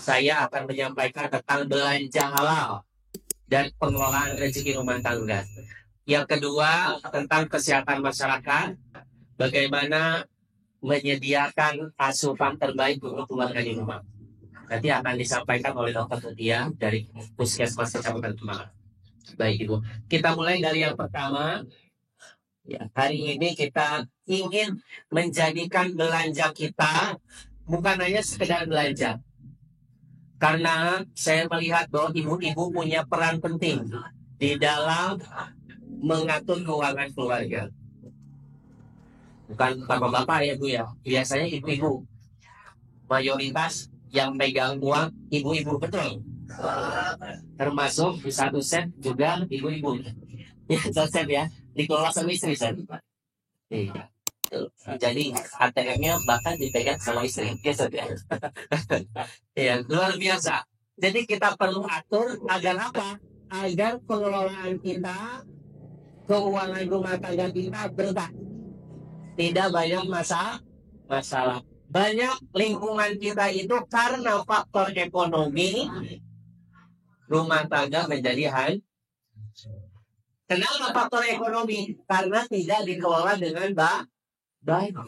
saya akan menyampaikan tentang belanja halal dan pengelolaan rezeki rumah tangga. Yang kedua, tentang kesehatan masyarakat, bagaimana menyediakan asupan terbaik untuk keluarga di rumah. Nanti akan disampaikan oleh Dr. Mutia dari Puskesmas Kecamatan Kemang. Baik Ibu, kita mulai dari yang pertama. Ya, hari ini kita ingin menjadikan belanja kita bukan hanya sekedar belanja. Karena saya melihat bahwa ibu-ibu punya peran penting di dalam mengatur keuangan keluarga. Bukan bapak-bapak ya Bu ya, biasanya ibu-ibu. Mayoritas yang pegang uang ibu-ibu, betul. Termasuk di satu set juga ibu-ibu. Ya, satu set ya, dikelola sama istri set. Iya. Jadi ATM-nya bahkan dipegang sama istri. Biasa ya. Ya, luar biasa. Jadi kita perlu atur agar apa? Agar pengelolaan kita, keuangan rumah tangga kita berkah. Tidak banyak masalah. Banyak lingkungan kita itu karena faktor ekonomi, rumah tangga menjadi kenapa faktor ekonomi? Karena tidak dikelola dengan baik.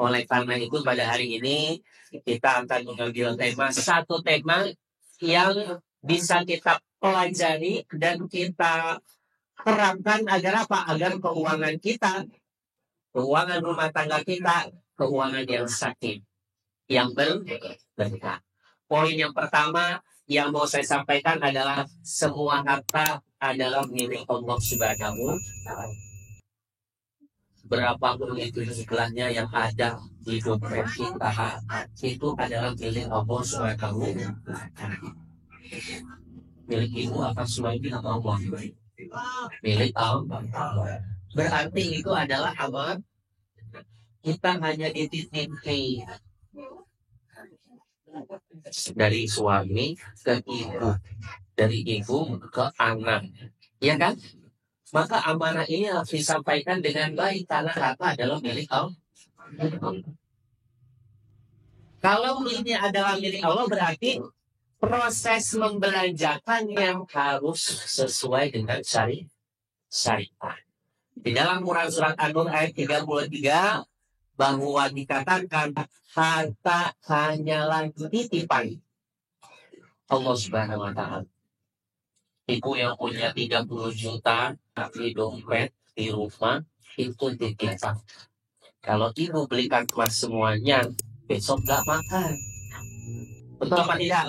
Oleh karena itu pada hari ini kita akan mengambil satu tema yang bisa kita pelajari dan kita terapkan agar apa? Agar keuangan kita, keuangan rumah tangga kita, keuangan yang sakit, yang berkah. Poin yang pertama yang mau saya sampaikan adalah semua harta adalah milik Allah Subhanahu. Berapapun itu jumlahnya yang ada di dompet kita, itu adalah milik Allah Subhanahu. Milik ibu apa semuanya Allah? Milik Allah. Berarti itu adalah amanat. Kita hanya dititipkan dari suami ke ibu, dari ibu ke anak, ya kan? Maka amanah ini harus disampaikan dengan baik karena harta adalah milik Allah. Kalau ini adalah milik Allah berarti proses membelanjakan yang harus sesuai dengan syariat. Di dalam Quran surat An-Nur ayat 33 bahwa dikatakan harta hanyalah titipan Allah Subhanahu wa taala. Ibu yang punya 30 juta di dompet di rumah itu titipan. Kalau ibu belikan keluar semuanya, besok nggak makan. Betul apa tidak?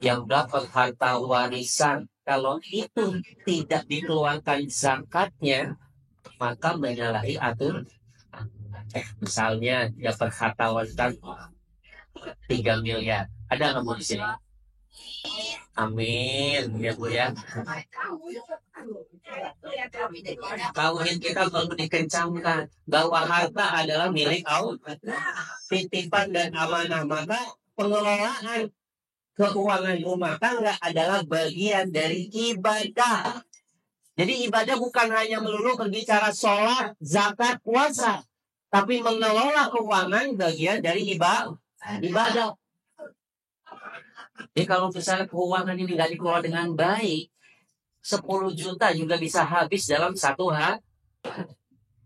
Yang dapat harta warisan, kalau itu tidak dikeluarkan zakatnya, maka menyalahi aturan. Misalnya dapat harta warisan 3 miliar. Ada nggak Bu di sini? Amin, ya Bu ya. Kawin kita perlu dikencangkan bahwa harta adalah milik Allah, titipan dan amanah. Maka pengelolaan keuangan rumah tangga adalah bagian dari ibadah. Jadi ibadah bukan hanya melulu berbicara sholat, zakat, puasa, tapi mengelola keuangan bagian dari ibadah. Jadi kalau misalnya keuangan ini nggak dikelola dengan baik, 10 juta juga bisa habis dalam satu hari.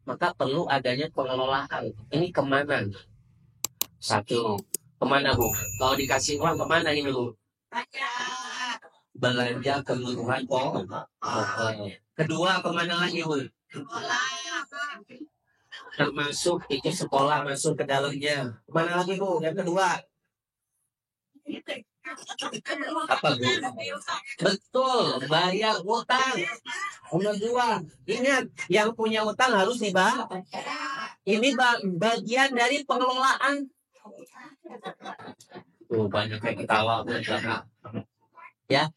Maka perlu adanya pengelolaan. Ini kemana? Satu, kemana Bu? Kalau dikasih uang kemana ini Bu? Belanja kebutuhan pokok. Kedua, kemana lagi Bu? Termasuk itu sekolah masuk ke dalamnya. Kemana lagi Bu? Yang kedua? Apa Bu? Betul, bayar utang. Nomor 2, ingat yang punya utang harus dibayar. Ini bagian dari pengelolaan. Banyak yang ketawa. Ya,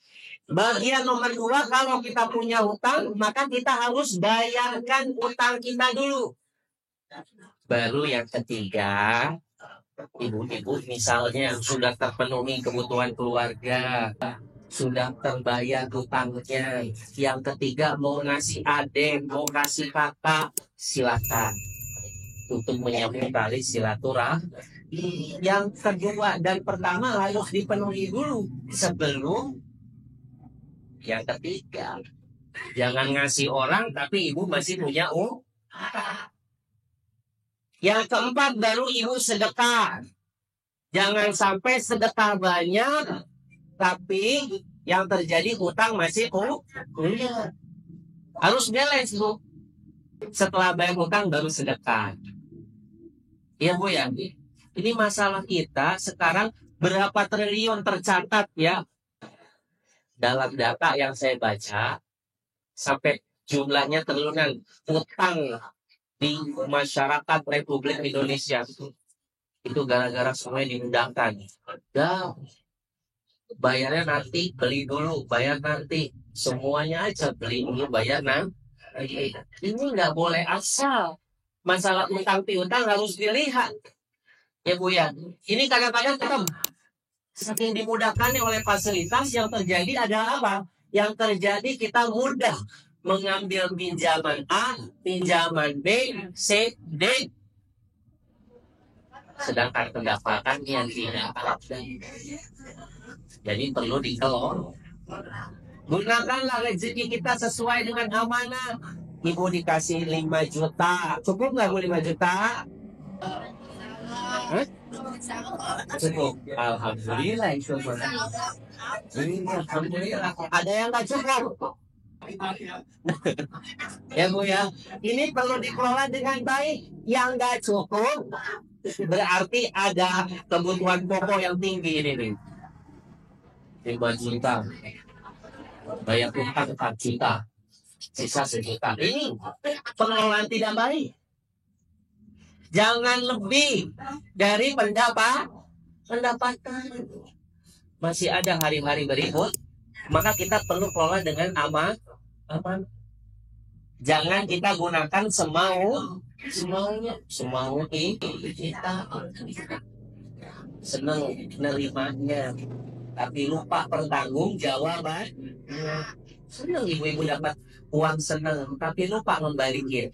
bagian nomor 2, kalau kita punya utang, maka kita harus bayarkan utang kita dulu. Baru yang ketiga, ibu-ibu misalnya sudah terpenuhi kebutuhan keluarga, sudah terbayar utangnya. Yang ketiga mau ngasih adik, mau kasih kakak, silakan untuk menyambung tali silaturahmi. Yang kedua dan pertama harus dipenuhi dulu sebelum yang ketiga. Jangan ngasih orang tapi ibu masih punya Yang keempat baru ibu sedekah. Jangan sampai sedekah banyak tapi yang terjadi utang masih harus balance bu. Setelah bayar utang baru sedekah. Iya bu ya. Ini masalah kita sekarang berapa triliun tercatat ya. Dalam data yang saya baca sampai jumlahnya triliunan utang di masyarakat Republik Indonesia itu gara-gara semuanya dimudahkan. Ya, bayarnya nanti, beli dulu, bayar nanti. Semuanya aja beli dulu, bayar nanti. Ini nggak boleh asal. Masalah utang piutang harus dilihat. Ya Bu ya. Ini kadang-kadang kita saking dimudahkannya oleh fasilitas yang terjadi adalah apa? Yang terjadi kita mudah mengambil pinjaman A, pinjaman B, C, D. Sedangkan pendapatan yang tidak ada. Jadi perlu dikelola. Gunakanlah rezeki kita sesuai dengan amanah. Ibu dikasih 5 juta. Cukup nggak Bu 5 juta? Hah? Cukup. Alhamdulillah. Alhamdulillah. Ada yang nggak cukup? Ya Bu ya. Ini perlu dikelola dengan baik. Yang nggak cukup berarti ada kebutuhan pokok yang tinggi ini nih. 5 juta. Bayar utang 4 juta. Sisa 1 juta. Ini pengelolaan tidak baik. Jangan lebih dari pendapatan. Masih ada hari-hari berikut. Maka kita perlu kelola dengan aman. Jangan kita gunakan semaunya kita senang nerimanya tapi lupa bertanggung jawaban. Senang ibu-ibu dapat uang senang tapi lupa membalikin.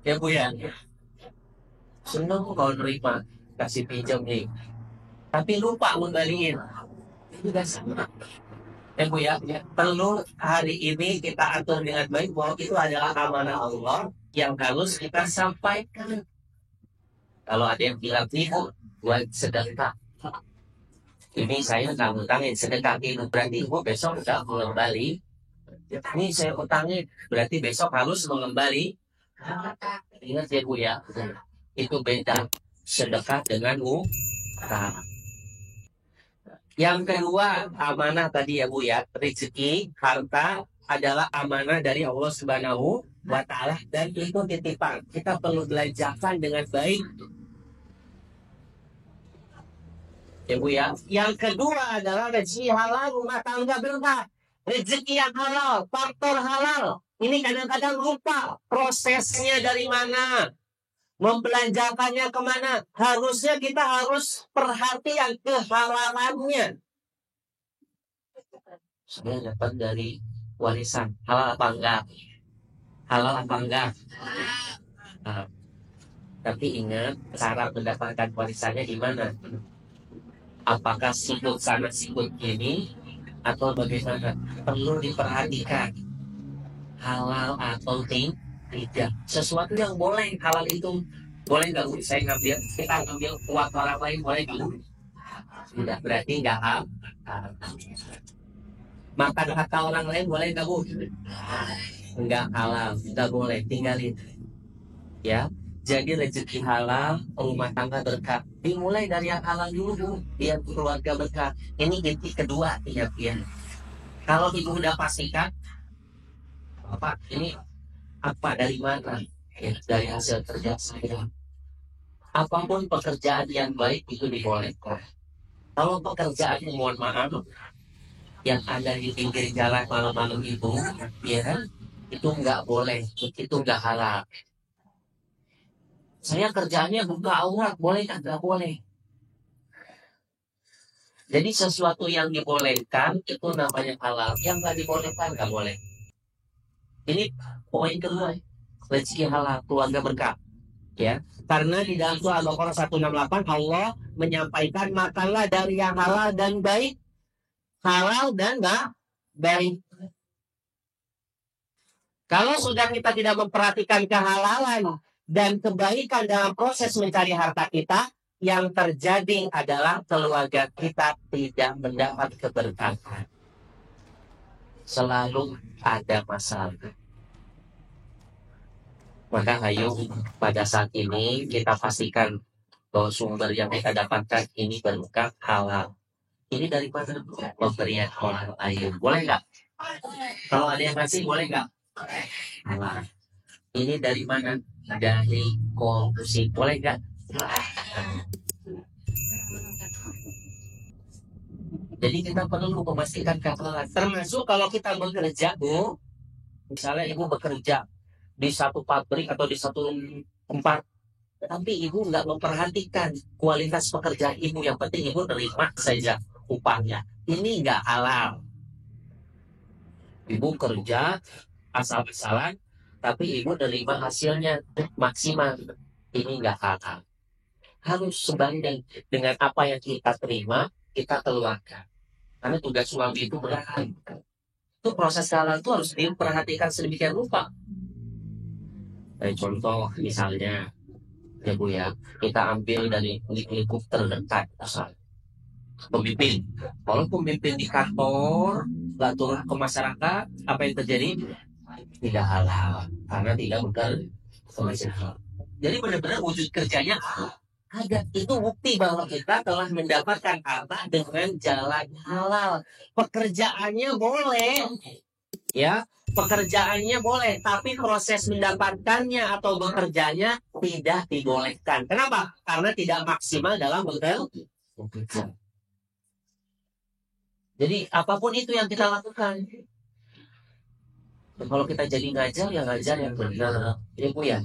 Ya Bu ya. Senang kalau nerima kasih pinjam nih tapi lupa membalikin. Itu kan sama. Ya Bu ya, perlu hari ini kita atur dengan baik bahwa itu adalah amanah Allah yang harus kita sampaikan. Kalau ada yang bilang ibu buat sedekah, ini saya utangin sedekah itu berarti ibu besok udah mengembali. Ini saya utangin berarti besok harus mengembali. Ingat ya Bu ya, itu beda sedekah dengan utang. Yang kedua, amanah tadi ya Bu ya, rezeki, harta adalah amanah dari Allah Subhanahu wa Ta'ala dan itu titipan. Kita perlu belanjakan dengan baik. Ya Bu ya. Yang kedua adalah rezeki halal, rumah tangga berkah. Rezeki yang halal, faktor halal. Ini kadang-kadang lupa prosesnya dari mana. Membelanjakannya kemana? Harusnya kita harus perhatian kehalalannya. Saya dapat dari warisan, halal apa enggak? Halal apa enggak? Nah, tapi ingat cara mendapatkan warisannya gimana? Apakah sikut sana sikut ini atau bagaimana? Perlu diperhatikan halal atau tidak. Sesuatu yang boleh halal itu boleh nggak Bu? Saya ngambil, kita ngambil uang orang lain boleh dulu? Tidak, berarti nggak halal. Makan harta orang lain boleh nggak Bu? Nggak halal, nggak boleh, tinggalin. Ya, jadi rezeki halal, rumah tangga berkah. Dimulai dari yang halal dulu Bu, biar keluarga berkah. Ini inti kedua ya. Kalau ibu udah pastikan, apa ini? Apa dari mana? Ya, dari hasil kerja saya. Apapun pekerjaan yang baik itu dibolehkan. Kalau pekerjaan mohon maaf yang ada di pinggir jalan malam-malam ibu, ya itu nggak boleh, itu nggak halal. Saya kerjaannya buka aurat, boleh kan? Nggak boleh. Jadi sesuatu yang dibolehkan itu namanya halal, yang nggak dibolehkan nggak boleh. Ini poin kedua, rezeki halal, keluarga berkah. Ya, karena di dalam surah Al-Baqarah 168 Allah menyampaikan makanlah dari yang halal dan baik, halal dan nggak baik. Kalau sudah kita tidak memperhatikan kehalalan dan kebaikan dalam proses mencari harta kita, yang terjadi adalah keluarga kita tidak mendapat keberkahan. Selalu ada masalah. Maka ayo pada saat ini kita pastikan bahwa sumber yang kita dapatkan ini berkah halal. Ini dari mana? Pemberian orang lain. Boleh nggak? Kalau ada yang ngasih, boleh nggak? Nah, ini dari mana? Dari korupsi. Boleh nggak? Jadi kita perlu memastikan kehalalan. Termasuk kalau kita bekerja, Bu. Misalnya ibu bekerja di satu pabrik atau di satu tempat, tapi ibu nggak memperhatikan kualitas pekerjaan ibu. Yang penting ibu terima saja upahnya. Ini nggak halal. Ibu kerja asal-asalan, tapi ibu terima hasilnya maksimal. Ini nggak halal. Harus sebanding dengan apa yang kita terima, kita keluarkan. Karena tugas suami itu berat. Itu proses halal itu harus diperhatikan sedemikian rupa. Contoh misalnya, ya Bu ya, kita ambil dari lingkup terdekat, asal pemimpin. Kalau pemimpin di kantor nggak turun ke masyarakat, apa yang terjadi? Tidak halal, karena tidak bekerja. Jadi benar-benar wujud kerjanya ada. Itu bukti bahwa kita telah mendapatkan harta dengan jalan halal. Pekerjaannya boleh, ya, pekerjaannya boleh, tapi proses mendapatkannya atau bekerjanya tidak dibolehkan. Kenapa? Karena tidak maksimal dalam bekerja. Jadi apapun itu yang kita lakukan. Kalau kita jadi ngajar, ya ngajar yang benar. Ini Bu ya,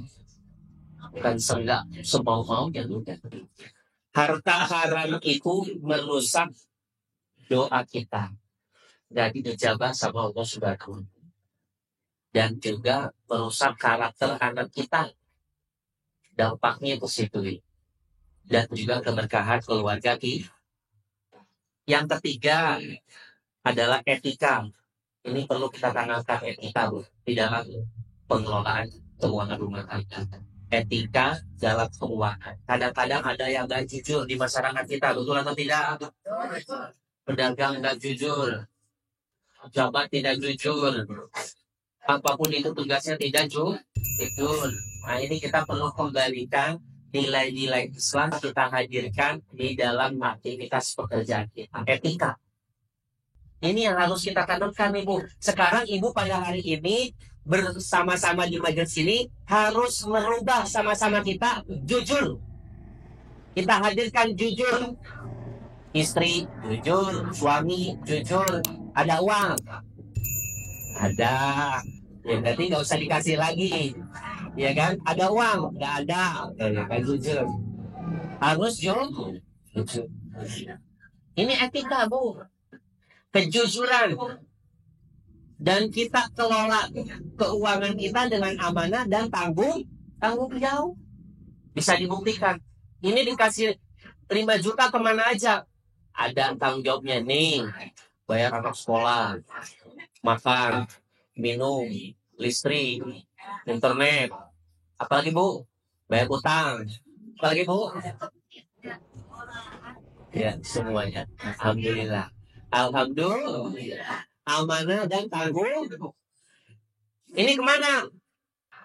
bukan senggak semau-maunya. Harta haram itu merusak doa kita. Jadi dijabah sama Allah Subhanahu. Dan juga merusak karakter anak kita. Dampaknya ke situ. Dan juga keberkahan keluarga kita. Yang ketiga adalah etika. Ini perlu kita tanamkan etika, Bu, di dalam pengelolaan keuangan rumah tangga. Etika dalam keuangan. Kadang-kadang ada yang nggak jujur di masyarakat kita, betul atau tidak? Pedagang nggak jujur, pejabat tidak jujur, apapun itu tugasnya tidak jujur. Nah, ini kita perlu kembalikan nilai-nilai Islam kita hadirkan di dalam aktivitas pekerjaan kita. Etika. Ini yang harus kita tanamkan, Ibu. Sekarang Ibu pada hari ini bersama-sama di majelis ini harus merubah sama-sama kita jujur. Kita hadirkan jujur. Istri jujur, suami jujur. Ada uang? Ada. Ya berarti nggak usah dikasih lagi. Ya kan? Ada uang? Nggak ada. Kan jujur. Harus jujur. Ini etika, Bu. Kejujuran. Dan kita kelola keuangan kita dengan amanah dan tanggung jawab. Bisa dibuktikan. Ini dikasih 5 juta kemana aja? Ada tanggung jawabnya nih. Bayar anak sekolah, makan, minum, listrik, internet. Apalagi Bu? Bayar utang. Apalagi Bu? Ya, semuanya. Alhamdulillah. Alhamdulillah. Amanah dan tanggung. Ini kemana?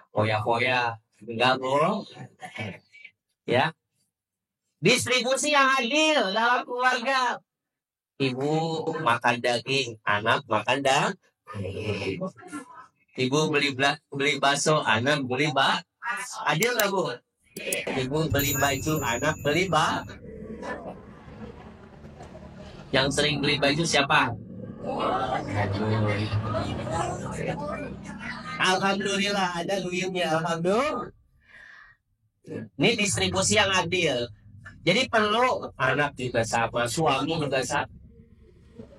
Foya-foya. Enggak, Bu. Ya. Distribusi yang adil dalam keluarga. Ibu makan daging, anak makan daging. Ibu beli bakso, anak beli bakso. Adil nggak, Bu? Ibu beli baju, anak beli bakso. Yang sering beli baju siapa? Alhamdulillah ada duitnya. Alhamdulillah. Ini distribusi yang adil. Jadi perlu anak juga sama, suami juga sama.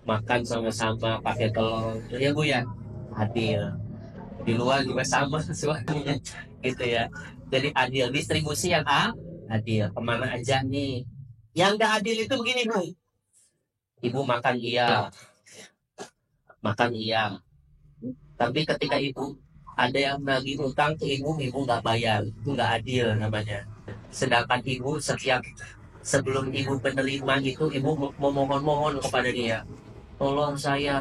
Makan sama-sama, pakai telur. Ya Bu ya, adil. Di luar juga sama suaminya. Gitu ya. Jadi adil, distribusi yang adil. Kemana aja nih? Yang nggak adil itu begini Bu. Ibu makan iya, tapi ketika ibu ada yang nagih utang ke ibu nggak bayar, itu nggak adil namanya. Sedangkan ibu sebelum ibu menerima itu, ibu memohon-mohon kepada dia, tolong saya,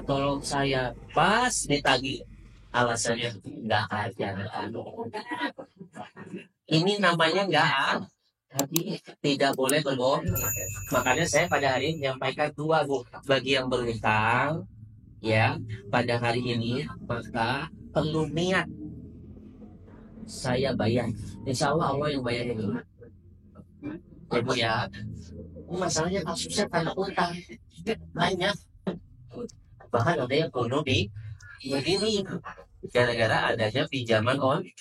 pas ditagih alasannya nggak ada. Ini namanya nggak adil. Tapi tidak boleh berbohong. Makanya saya pada hari ini menyampaikan dua Bu, bagi yang berutang ya pada hari ini, maka perlu niat saya bayar. Insya Allah Allah yang bayarin dulu. Ya Bu ya. Masalahnya kasusnya karena utang banyak. Bahkan ada yang bunuh di diri gara-gara adanya pinjaman online.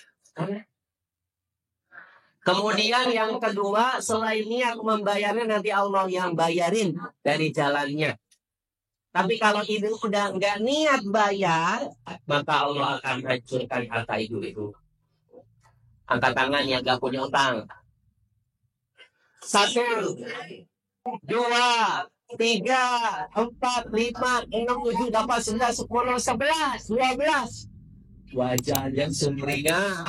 Kemudian yang kedua, selain niat membayarnya, nanti Allah yang bayarin dari jalannya. Tapi kalau ibu udah nggak niat bayar, maka Allah akan hancurkan harta ibu itu. Angkat tangan yang nggak punya utang. 1, 2, 3, 4, 5, 6, 7, 8, 9, 10, 11, 12. Wajahnya sumringah.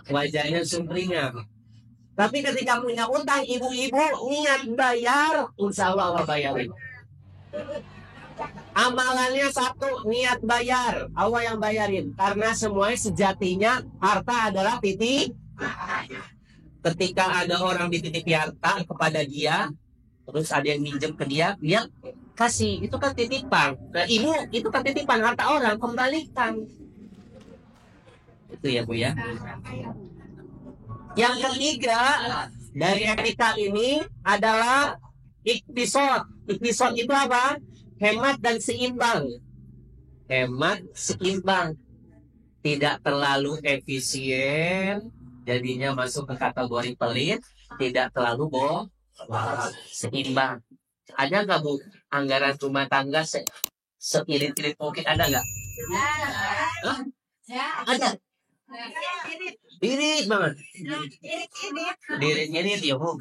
Wajahnya sumringah. Tapi ketika punya utang, ibu-ibu niat bayar, insya Allah Allah bayarin. Amalannya 1, niat bayar, Allah yang bayarin. Karena semuanya sejatinya harta adalah titip. Ketika ada orang dititipi harta kepada dia, terus ada yang minjem ke dia, dia kasih, itu kan titipan. Nah, ibu itu kan titipan harta orang, kembalikan. Itu ya Bu ya. Yang ketiga dari etika ini adalah iktisad. Iktisad itu apa? Hemat dan seimbang. Hemat seimbang. Tidak terlalu efisien, jadinya masuk ke kategori pelit. Tidak terlalu seimbang. Ada nggak Bu anggaran rumah tangga seirit-irit mungkin, ada nggak? Ada. Irit banget. Irit ya Bu.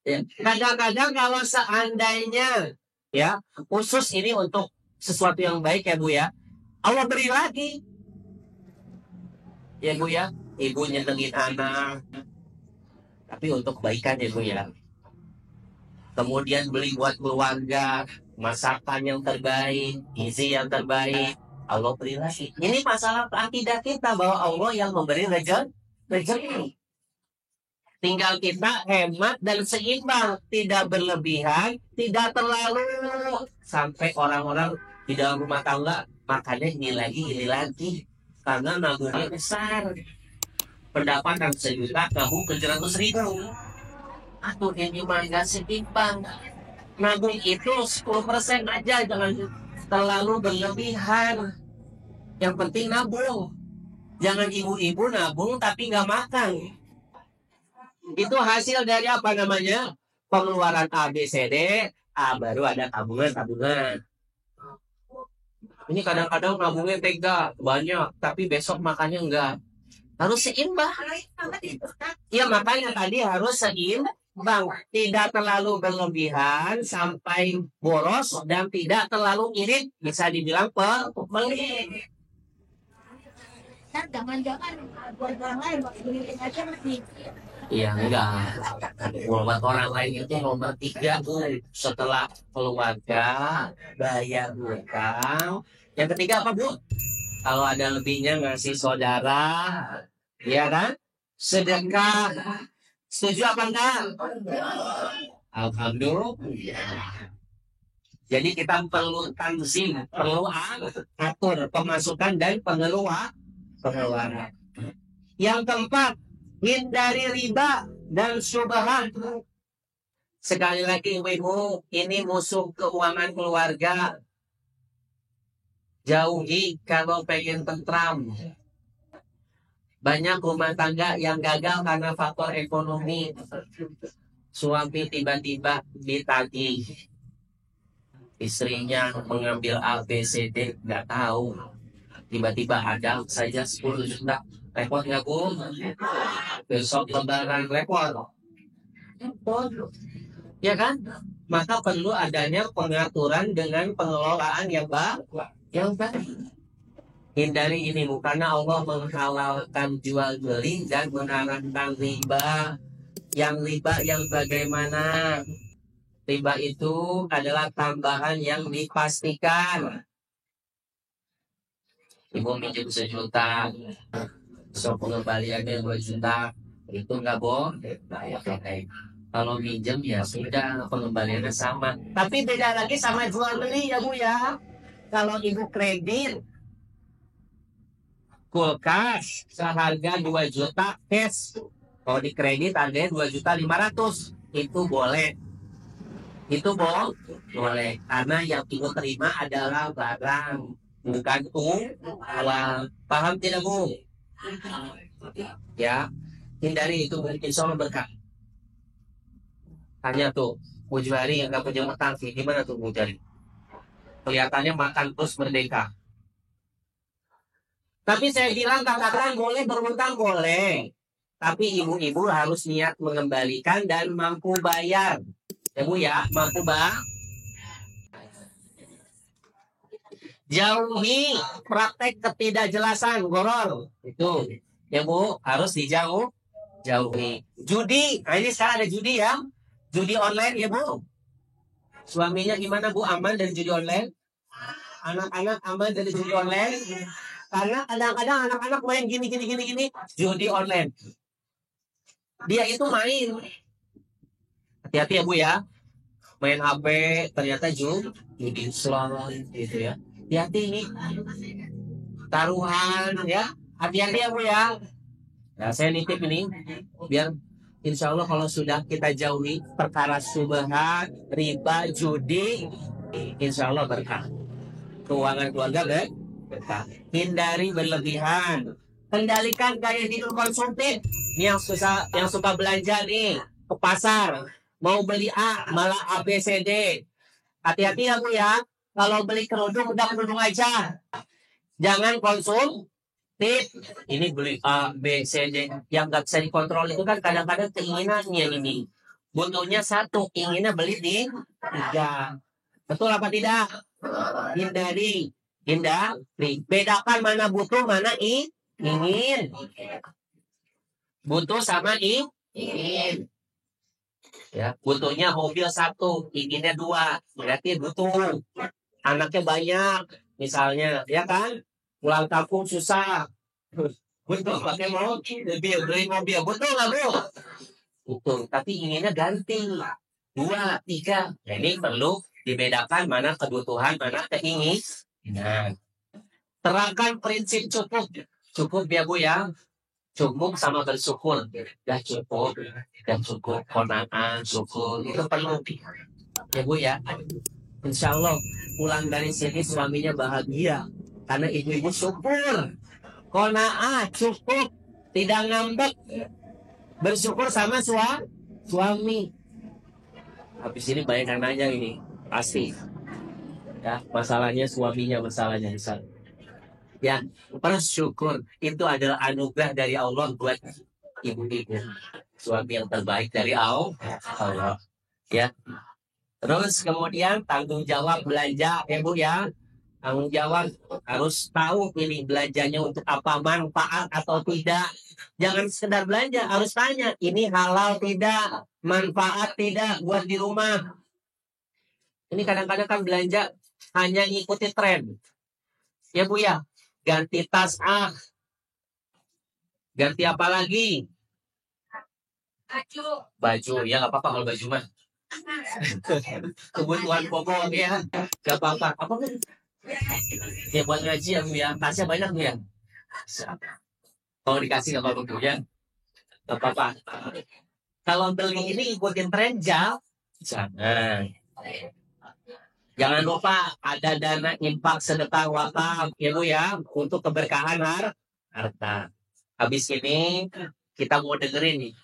Ya. Kadang-kadang kalau seandainya ya, khusus ini untuk sesuatu yang baik ya Bu ya, Allah beri lagi. Ya Bu ya, ibu nyenengin anak, tapi untuk kebaikan ya Bu ya. Kemudian beli buat keluarga masakan yang terbaik, gizi yang terbaik, Allah beri lagi. Ini masalah akidah kita bahwa Allah yang memberi rezeki. Tinggal kita hemat dan seimbang, tidak berlebihan, tidak terlalu sampai orang-orang di dalam rumah tangga makannya ini lagi, karena nabungnya besar. Pendapatan 1 juta, nabung 700.000. Aduh, ini mah nggak seimbang. Nabung itu 10% aja, jangan terlalu berlebihan. Yang penting nabung. Jangan ibu-ibu nabung tapi nggak makan. Itu hasil dari apa namanya? Pengeluaran ABCD, baru ada tabungan. Ini kadang-kadang nabungnya tega, banyak, tapi besok makannya enggak. Harus seimbang. Ya makanya tadi harus seimbang. Tidak terlalu berlebihan sampai boros dan tidak terlalu irit, bisa dibilang pelit. Jangan-jangan buat orang lain, buat diri aja masih. Iya enggak. Buat orang lain itu nomor 3 Bu. Setelah keluarga, bayar hutang. Yang ketiga apa Bu? Kalau ada lebihnya ngasih saudara, ya kan? Sedekah. Setuju apa enggak? Alhamdulillah. Jadi kita perlu tanzim, perlu atur pemasukan dan pengeluaran. Yang keempat, hindari riba dan syubhat. Sekali lagi ibu, ini musuh keuangan keluarga. Jauhi kalau pengen tentram. Banyak rumah tangga yang gagal karena faktor ekonomi. Suami tiba-tiba ditagih, istrinya mengambil ABCD, nggak tahu. Tiba-tiba ada saja 10 juta. Repot nggak Bu? Besok lebaran repot. Repot. Ya kan? Maka perlu adanya pengaturan dengan pengelolaan yang baik. Hindari ini Bu, karena Allah menghalalkan jual beli dan melarangkan riba. Yang riba yang bagaimana? Riba itu adalah tambahan yang dipastikan. Ibu minjem 1 juta, so pengembaliannya 2 juta, itu nggak boleh. Kalau minjem ya sudah, pengembaliannya sama. Tapi beda lagi sama jual beli ya Bu ya. Kalau ibu kredit kulkas seharga 2 juta cash, kalau di kredit harganya 2.500.000, itu boleh. Itu boleh, karena yang ibu terima adalah barang, bukan uang. Paham tidak Bu? Ya, hindari itu, insya Allah berkah. Tanya tuh, Bu Juhari yang gak punya utang sih, gimana tuh Bu Juhari? Kelihatannya makan terus merdeka. Tapi saya bilang katakan boleh berhutang boleh, tapi ibu-ibu harus niat mengembalikan dan mampu bayar. Ya Bu ya, mampu Bang. Jauhi praktek ketidakjelasan, goror. Itu ya Bu, harus jauhi. Judi, nah ini sekarang ada judi ya. Judi online ya Bu. Suaminya gimana Bu, aman dari judi online? Anak-anak aman dari judi online? Karena kadang-kadang anak-anak main gini, judi online. Dia itu main. Hati-hati ya Bu ya. Main HP ternyata judi online gitu ya. Hati-hati ini. Taruhan ya. Hati-hati ya Bu ya. Nah, saya nitip ini biar insya Allah kalau sudah kita jauhi perkara subhat, riba, judi, insya Allah berkah. Keuangan keluarga berkah. Hindari berlebihan. Kendalikan gaya hidup konsumtif. Ini yang suka belanja nih ke pasar, mau beli A malah A B C D. Hati-hati ya Bu ya. Kalau beli kerudung udah kerudung aja. Jangan konsumtif. Ini beli A B C D yang nggak bisa dikontrol itu kan kadang-kadang keinginannya ini. Butuhnya 1, inginnya beli di 3. Betul apa tidak? Hindari. Bedakan mana butuh, mana ingin. Butuh sama ingin. Ya, butuhnya mobil 1, inginnya 2, berarti butuh. Anaknya banyak, misalnya, ya kan? Pulang kampung susah. Betul, pakai mobil, beli mobil. Betul nggak Bu? Betul, tapi inginnya ganti. 2, 3. Ini perlu dibedakan mana kebutuhan, mana keinginan. Terangkan prinsip cukup. Cukup ya Bu ya. Cukup sama bersyukur. Dah cukup. Kona'an, syukur. Itu perlu. Ya Bu ya. Insya Allah pulang dari sini suaminya bahagia. Karena ibu-ibu syukur. Kona'ah, cukup. Tidak ngambek. Bersyukur sama suami. Habis ini banyak yang nanya ini. Pasti. Ya, masalahnya suaminya, masalahnya. Ya, bersyukur. Itu adalah anugerah dari Allah buat ibu-ibu. Suami yang terbaik dari Allah. Ya. Terus kemudian tanggung jawab belanja, ya Bu ya. Tanggung jawab harus tahu ini belanjanya untuk apa, manfaat atau tidak. Jangan sekedar belanja, harus tanya, ini halal tidak, manfaat tidak buat di rumah. Ini kadang-kadang kan belanja hanya ngikuti tren. Ya Bu ya, ganti tas ganti apa lagi? Baju, ya nggak apa-apa kalau baju mah. Kebutuhan pokok ya, nggak apa-apa. Apa kan? Ya buat ngaji ya Bu ya, tasnya banyak Bu ya. Kalau dikasih nggak apa-apa Bu ya, nggak apa-apa. Kalau beli ini ikutin tren jangan. Jangan lupa ada dana infak sedekah wakaf ya Bu ya, untuk keberkahan harta. Habis ini kita mau dengerin nih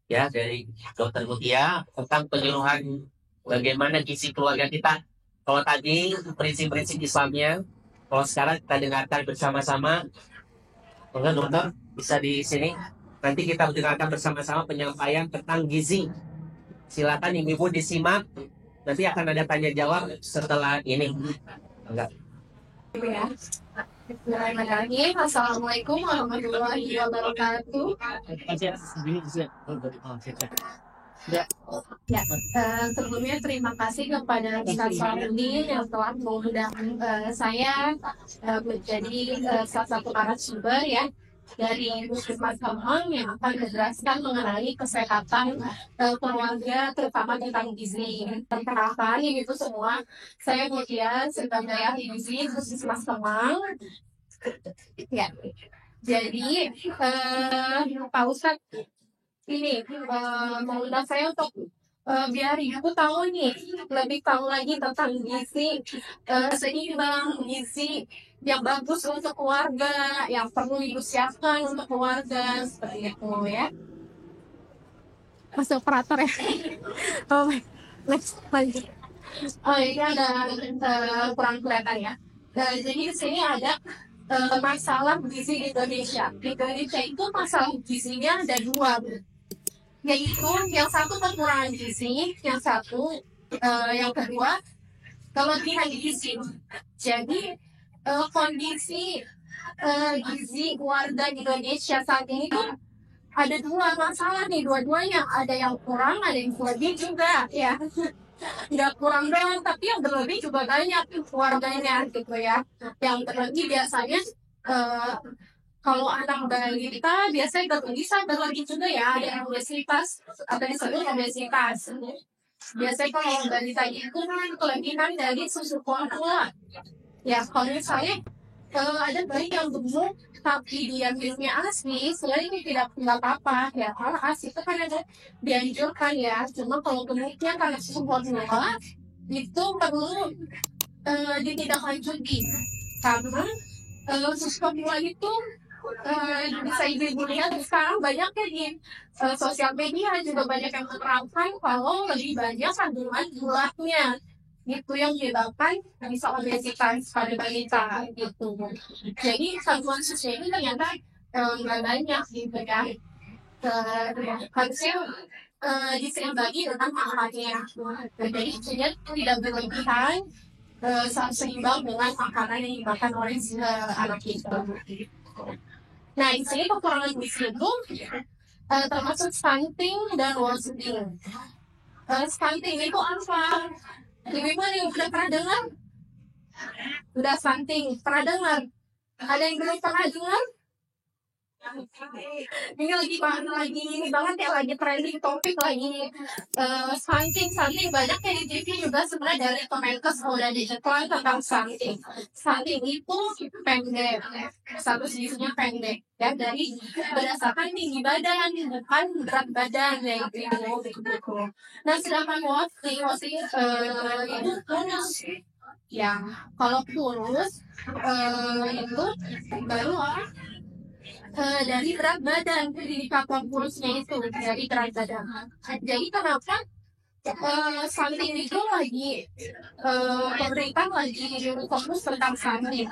ya dari Dokter Mutia tentang penyuluhan bagaimana gizi keluarga kita. Kalau tadi prinsip-prinsip Islamnya, kalau sekarang kita dengarkan bersama-sama. Dokter. Bisa di sini. Nanti kita dengarkan bersama-sama penyampaian tentang gizi. Silakan ibu-ibu disimak. Nanti akan ada tanya jawab setelah ini. Enggak. Ya. Bismillahirrahmanirrahim. Assalamualaikum warahmatullahi wabarakatuh. Ya, sebelumnya terima kasih kepada Ustaz Farudin yang telah mengundang saya menjadi salah satu narasumber ya dari Puskesmas Kemang yang akan menjelaskan mengenai kesehatan keluarga, terutama tentang gizi. Perkenalkan ini itu semua, saya Mutia sebagai ahli gizi Puskesmas Kemang. Ya, jadi Pak Ustadz ini mengundang saya untuk biar ibu tahu nih, lebih tahu lagi tentang gizi seimbang, gizi yang bagus untuk keluarga, yang perlu ibu siapkan untuk keluarga seperti itu ya. Masuk operator ya. Oh, next lanjut. Oh ini ada kurang kelihatan ya. Jadi di sini ada masalah gizi di Indonesia. Di Indonesia itu masalah gizinya ada dua, yaitu yang satu kekurangan gizi, yang satu yang kedua kelebihan gizi. Jadi kondisi gizi warga di Indonesia saat ini tuh ada dua masalah nih, dua-duanya ada yang kurang, ada yang lebih juga ya. Nggak kurang doang, tapi yang berlebih juga banyak warganya gitu ya. Yang berlebih biasanya kalau anak balita biasanya nggak bisa berlebih juga ya, ada yang obesitas atau disebut obesitas. Biasanya kalau balita itu kan kelebihan dari susu formula. Ya kalau misalnya ada bayi yang gemuk tapi dia minumnya ASI, sebenarnya tidak apa-apa ya. Kalau ASI itu kan ada dianjurkan ya. Cuma kalau gemuknya karena susu formula itu perlu ditindaklanjuti karena susu formula itu bisa ibu lihat sekarang banyaknya di sosial media juga banyak yang menerangkan kalau lebih banyak kandungan gulanya itu yang menyebabkan bisa obesitas pada balita gitu. Jadi kandungan susu ini ternyata nggak banyak gitu ya. Harusnya diseimbangi dengan makanannya. Jadi tidak berlebihan, seimbang dengan makanan yang dimakan oleh anak kita. Nah, di sini kekurangan gizi itu termasuk stunting dan wasting. Stunting itu apa? Ibu yang udah pernah dengar? Udah stunting, pernah dengar? Ada yang belum pernah dengar? Ini lagi ini banget ya, lagi trending topik lagi stunting banyak yang di TV juga sebenarnya dari Kemenkes udah diiklan tentang stunting. Stunting itu pendek, satu sisinya pendek ya, dari berdasarkan tinggi badan bukan berat badan ya gitu. Nah sedangkan wasting itu kurus ya, kalau kurus itu baru dari berat badan, indikator kurusnya itu dari berat badan. Jadi kenapa stunting itu lagi pemerintah lagi fokus tentang stunting?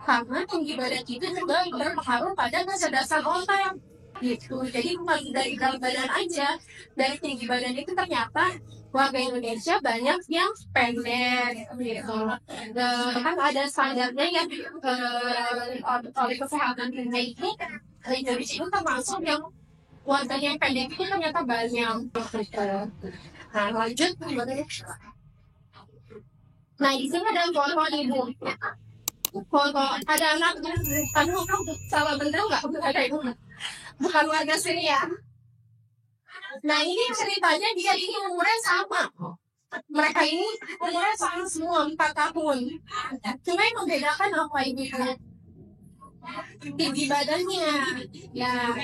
Karena tinggi badan itu juga berpengaruh pada kecerdasan otak gitu. Jadi bukan dari berat badan aja, dari tinggi badan itu ternyata warga Indonesia banyak yang pendek gitu. Kan ada standarnya yang oleh kesehatan dunia itu Indonesia itu termasuk yang warganya yang pendek itu ternyata banyak. Nah lanjut, nah di sini ada foto ibu. Foto ada anak, aduh salah bener nggak? Ada ibu, bukan warga sini ya. Nah ini ceritanya dia ini umurnya sama. Mereka ini umurnya sama semua 4 tahun. Cuma yang membedakan apa ibu? Tinggi badannya ya,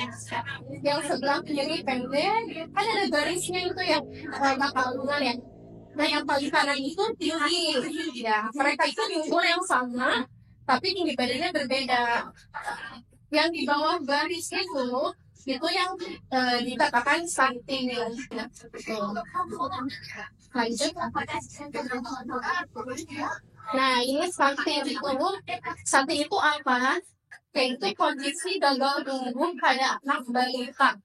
yang sebelah kiri pendek kan ada garisnya itu yang kalungan ya. Nah yang paling kanan itu tinggi ya, mereka itu di umur yang sama tapi tinggi badannya berbeda. Yang di bawah garis itu yang dikatakan stunting. Lanjut. Nah ini stunting itu apa? yaitu kondisi gagal tumbuh pada anak balita.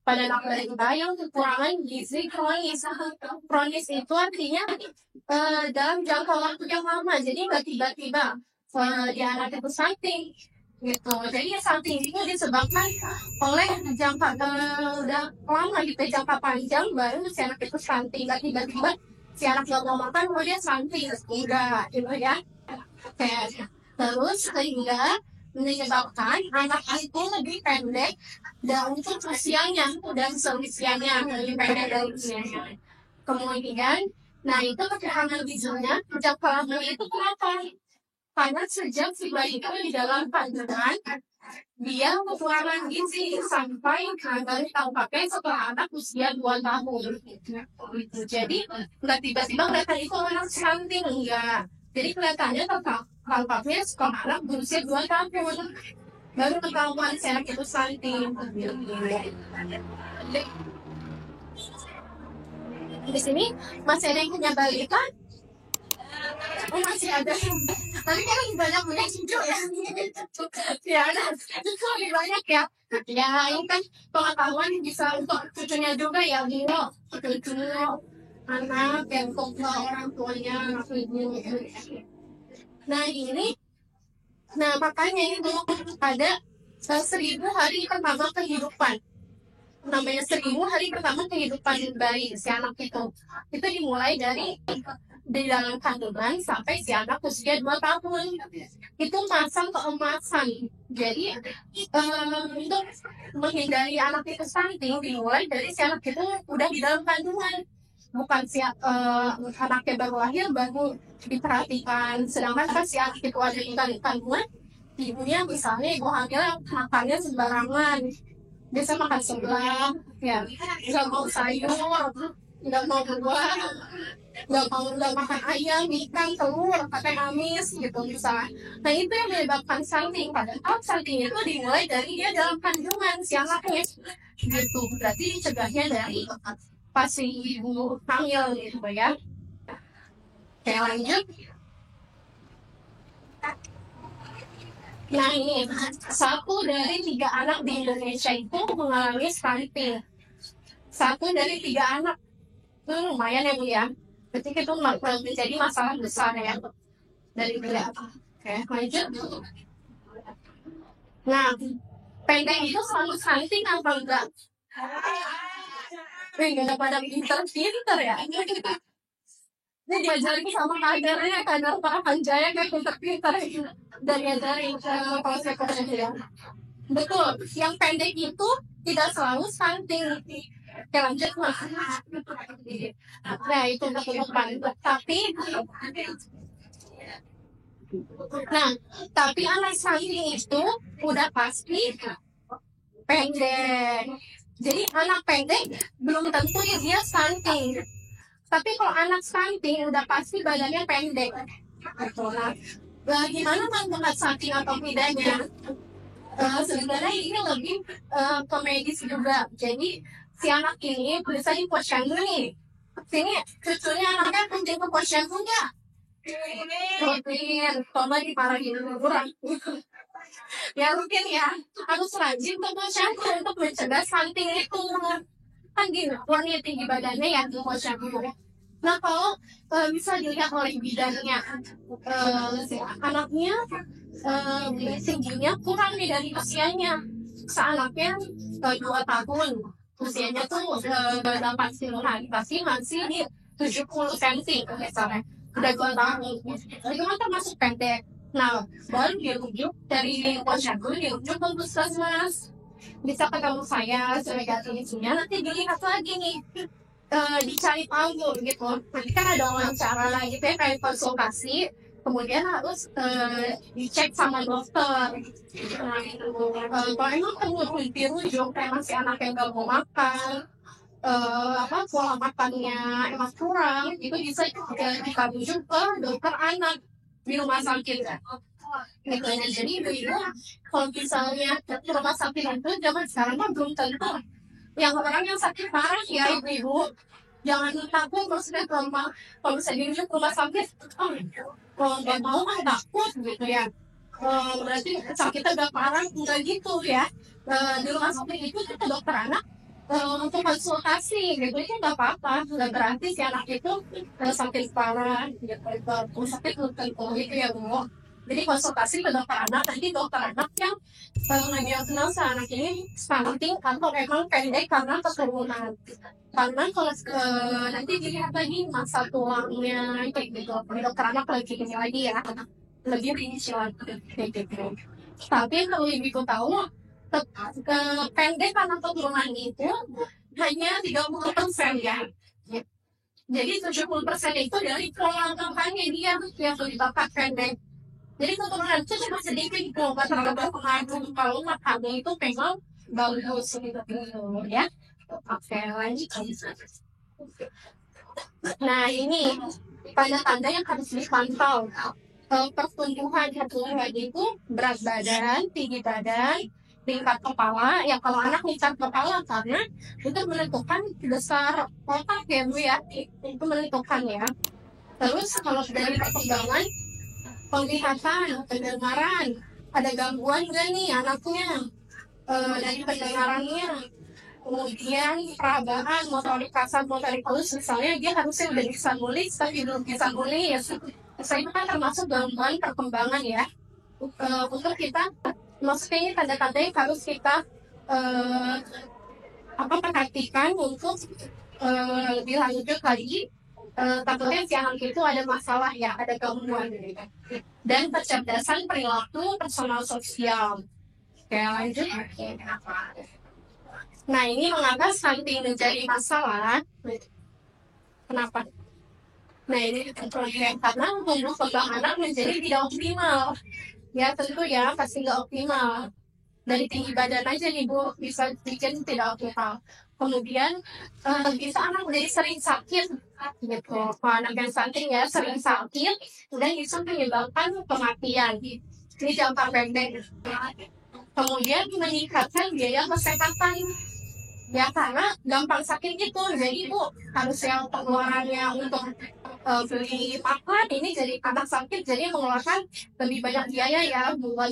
Pada anak balita yang kekurangan gizi kronis. Kronis itu artinya dalam jangka waktu yang lama, jadi nggak tiba-tiba di anak itu stunting gitu. Jadi stunting itu disebabkan oleh jangka udah lama gitu, jangka panjang baru si anak itu stunting, nggak tiba-tiba si anak nggak mau makan kemudian stunting, enggak gitu ya. Kayak terus sehingga menyebabkan anak itu lebih pendek dan untuk usianya dan seusianya lebih pendek dari usianya. Kemudian, nah itu kekurangan gizinya jangka lama itu kenapa? Karena sejak si bayi itu di dalam kandungan, dia kekurangan gizi sampai baru tahu pakai setelah anak usia 2 tahun. Jadi nggak tiba-tiba kelihatan itu anak stunting, enggak. Jadi kelihatannya tampaknya sekolah anak berusia 2 tahun baru ketahuan si anak itu stunting. Di sini masih ada yang punya balita? Oh masih ada. Tapi kan lebih banyak punya cucu ya. Ya ada. Itu lebih banyak ya. Ya ini kan pengetahuan bisa untuk cucunya juga ya, Dino. Cucu anak yang kumpul orang tuanya, anak ibu. Nah ini, nah makanya itu ada 1000 hari pertama kehidupan. Namanya 1000 hari pertama kehidupan bayi si anak itu dimulai dari di dalam kandungan sampai si anak usia 2 tahun. Itu masa keemasan. Jadi untuk menghindari anak itu stunting dimulai dari si anak itu udah di dalam kandungan, bukan si anaknya baru lahir baru diperhatikan. Sedangkan kan si anak itu ada di dalam kandungan, ibunya misalnya ibu hamil makannya sembarangan, biasa makan sebelah, ya nggak mau sayur, nggak mau buah, nggak makan ayam, ikan, telur, pakai amis gitu misalnya. Nah itu yang menyebabkan stunting. Padahal stunting itu dimulai dari dia dalam kandungan si anaknya gitu. Berarti dicegahnya dari pas si ibu hamil gitu ya. Oke lanjut. Nah ini 1 dari 3 anak di Indonesia itu mengalami stunting. 1 dari 3 anak itu lumayan ya Bu ya. Berarti itu menjadi masalah besar ya dari 3. Oke lanjut. Nah pendek itu selalu stunting apa enggak? Nggak pada pinter-pinter ya. Ini diajarin sama kadernya, kader Pak Panjaya kayak pinter-pinter dari konsep-konsepnya. Betul, yang pendek itu tidak selalu stunting. Oke lanjut Mas. Nah itu untuk depan. Tapi anak stunting itu udah pasti pendek. Jadi anak pendek belum tentu dia stunting. Tapi kalau anak stunting udah pasti badannya pendek. Nah, gimana menentukan stunting atau tidaknya? Sebenarnya ini lebih ke medis juga. Jadi si anak ini bisa di posyandu nih. Sini cucunya anaknya penting ke posyandu nggak? Rutin, coba diparahin kurang. Ya rutin ya, harus rajin ke posyandu untuk mencegah stunting itu. Kan gini, warnanya tinggi badannya ya di posyandu. Nah kalau bisa dilihat oleh bidannya, anaknya tingginya kurang nih dari usianya. Seanaknya 2 tahun, usianya tuh 80 hari, pasti masih di 70 cm misalnya. Udah 2 tahun, itu kan termasuk pendek. Nah, baru dirujuk dari posyandu, dirujuk ke puskesmas. Bisa ketemu saya sebagai isunya, nanti dilihat lagi nih. Dicari tahu gitu. Nanti kan ada wawancara lagi gitu ya, kayak konsultasi. Kemudian harus dicek sama dokter. Nah, kalau emang perlu dirujuk kayak masih anak yang gak mau makan, pola makannya emang kurang, itu bisa kita rujuk ke dokter anak di rumah sakit. Gitu. Jadi ibu kalau misalnya di rumah sakit itu zaman sekarang mah belum tentu yang orang yang sakit parah ya ibu-ibu, jangan takut maksudnya kalau bisa dirujuk ke rumah sakit, kalau nggak mau kan takut gitu ya. berarti sakitnya udah parah, enggak gitu ya. Di rumah sakit itu kita dokter anak untuk konsultasi gitu itu nggak apa-apa, nggak berarti si anak itu sakit parah gitu ke rumah sakit tertentu gitu ya Bu. Jadi konsultasi ke dokter anak, nanti dokter anak yang ngediagnosa si anak ini stunting atau memang pendek karena keturunan. Karena kalau nanti dilihat lagi masa tuangnya kayak gitu, dokter anak lagi ini lagi ya, lebih rinci lagi kayak gitu. Tapi kalau ibu tahu pendek karena keturunan itu hanya 30% ya. Jadi 70% itu dari pola kampanye dia yang dapat pendek. Jadi keturunan itu cuma sedikit kok, terhadap pengaruh kalau makannya itu memang bagus gitu ya. Oke, lanjut. Nah ini tanda-tanda yang harus dipantau. Pertumbuhan itu berat badan, tinggi badan, tingkat kepala. Ya kalau anak tingkat kepala karena itu menentukan besar otak ya Bu ya, itu menentukan ya. Terus kalau dari perkembangan penglihatan, pendengaran, ada gangguan nggak nih anaknya dari pendengarannya. Kemudian perabaan, motorik kasar, motorik halus, misalnya dia harusnya udah bisa nulis tapi belum bisa nulis. Saya itu kan termasuk gangguan perkembangan ya. Untuk kita, maksudnya ini tanda-tanda yang harus kita perhatikan untuk lebih lanjut lagi. Takutnya si anak itu ada masalah ya, ada gangguan gitu. Dan kecerdasan perilaku personal sosial. Oke lanjut. Nah ini mengapa stunting menjadi masalah? Kenapa? Nah ini karena tumbuh kembang anak menjadi tidak optimal. Ya tentu ya pasti nggak optimal. Dari tinggi badan aja nih Bu bisa bikin tidak optimal. Kemudian bisa anak menjadi sering sakit gitu. Kalau anak yang stunting ya sering sakit dan bisa menyebabkan kematian. Ini jangka pendek. Kemudian meningkatkan biaya kesehatan. Ya karena gampang sakit gitu, jadi Bu harus yang pengeluarannya untuk beli makan ini jadi anak sakit jadi mengeluarkan lebih banyak biaya ya buat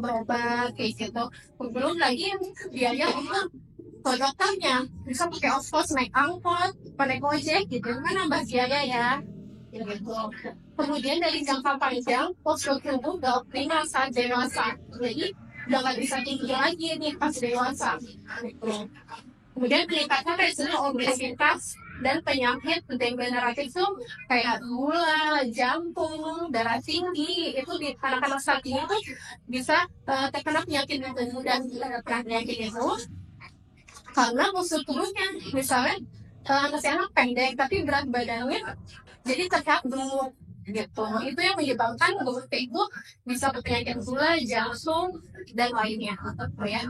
berobat kayak gitu. Belum lagi biaya untuk ke dokternya, bisa pakai ongkos naik angkot, pakai gojek gitu kan nambah biaya ya. Gitu. Kemudian dari jangka panjang postur tubuh gak optimal saat dewasa, jadi udah nggak bisa tinggi lagi nih pas dewasa. Gitu. Kemudian peningkatan resiko obesitas dan penyakit degeneratif itu kayak gula, jantung, darah tinggi itu di anak-anak saat ini tuh bisa terkena penyakit jantung dan penyakit itu karena postur tubuhnya misalnya anak pendek tapi berat badannya jadi terlihat gemuk gitu. Itu yang menyebabkan gemuk itu bisa penyakit gula, jantung dan lainnya ya.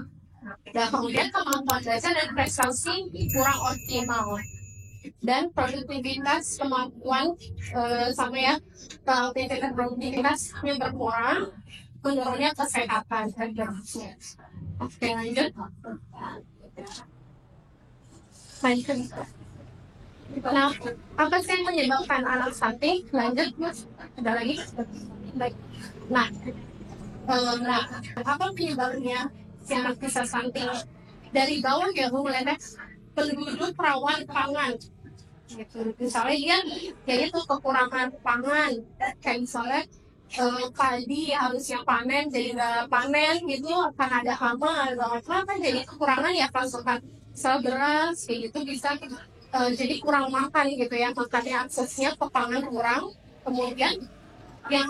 Dan kemudian kemampuan belajar dan prestasi kurang optimal dan produktivitas kemampuan sama ya produktivitas yang berkurang, menurunnya kesehatan dan jelasnya. Oke lanjut. Nah, apa sih yang menyebabkan anak stunting? Lanjut Mas, ada lagi? Baik. Nah, apa penyebabnya si anak bisa stunting? Dari bawah ya Bu melihat penduduk rawan pangan. Gitu. Misalnya dia yaitu kekurangan pangan, kayak misalnya padi harusnya panen jadi nggak panen gitu akan ada hama atau apa kan jadi kekurangan ya pasokan beras kayak gitu bisa jadi kurang makan gitu ya, makanya aksesnya ke pangan kurang. Kemudian yang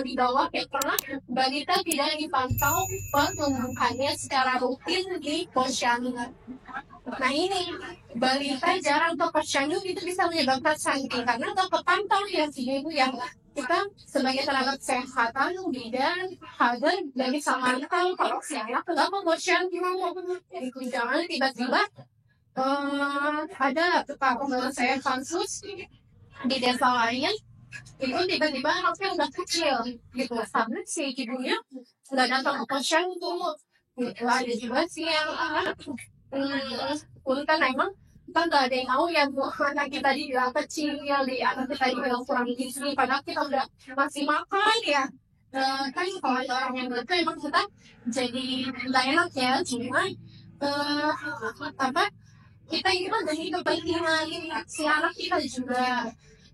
di bawah ya pernah balita tidak dipantau pertumbuhannya secara rutin di posyandu. Nah ini balita jarang ke posyandu itu bisa menyebabkan stunting karena tak kepantau ya ibu yang kita sebagai tenaga kesehatan bidan harus dari samantau kalau si anak nggak mau posyandu jadi jangan tiba-tiba ada tukang saya kasus di desa lain itu tiba-tiba anaknya udah kecil gitu karena si ibunya nggak datang ke posyandu gitu. Ada juga sih yang kan emang kita nggak ada yang tahu ya bu anak kita dibilang kecil di anak kita dibilang kurang gizi padahal kita udah masih makan ya kan kalau ada orang yang betul emang kita jadi nggak enak ya, cuma apa kita ini kan demi kepentingan si anak kita juga.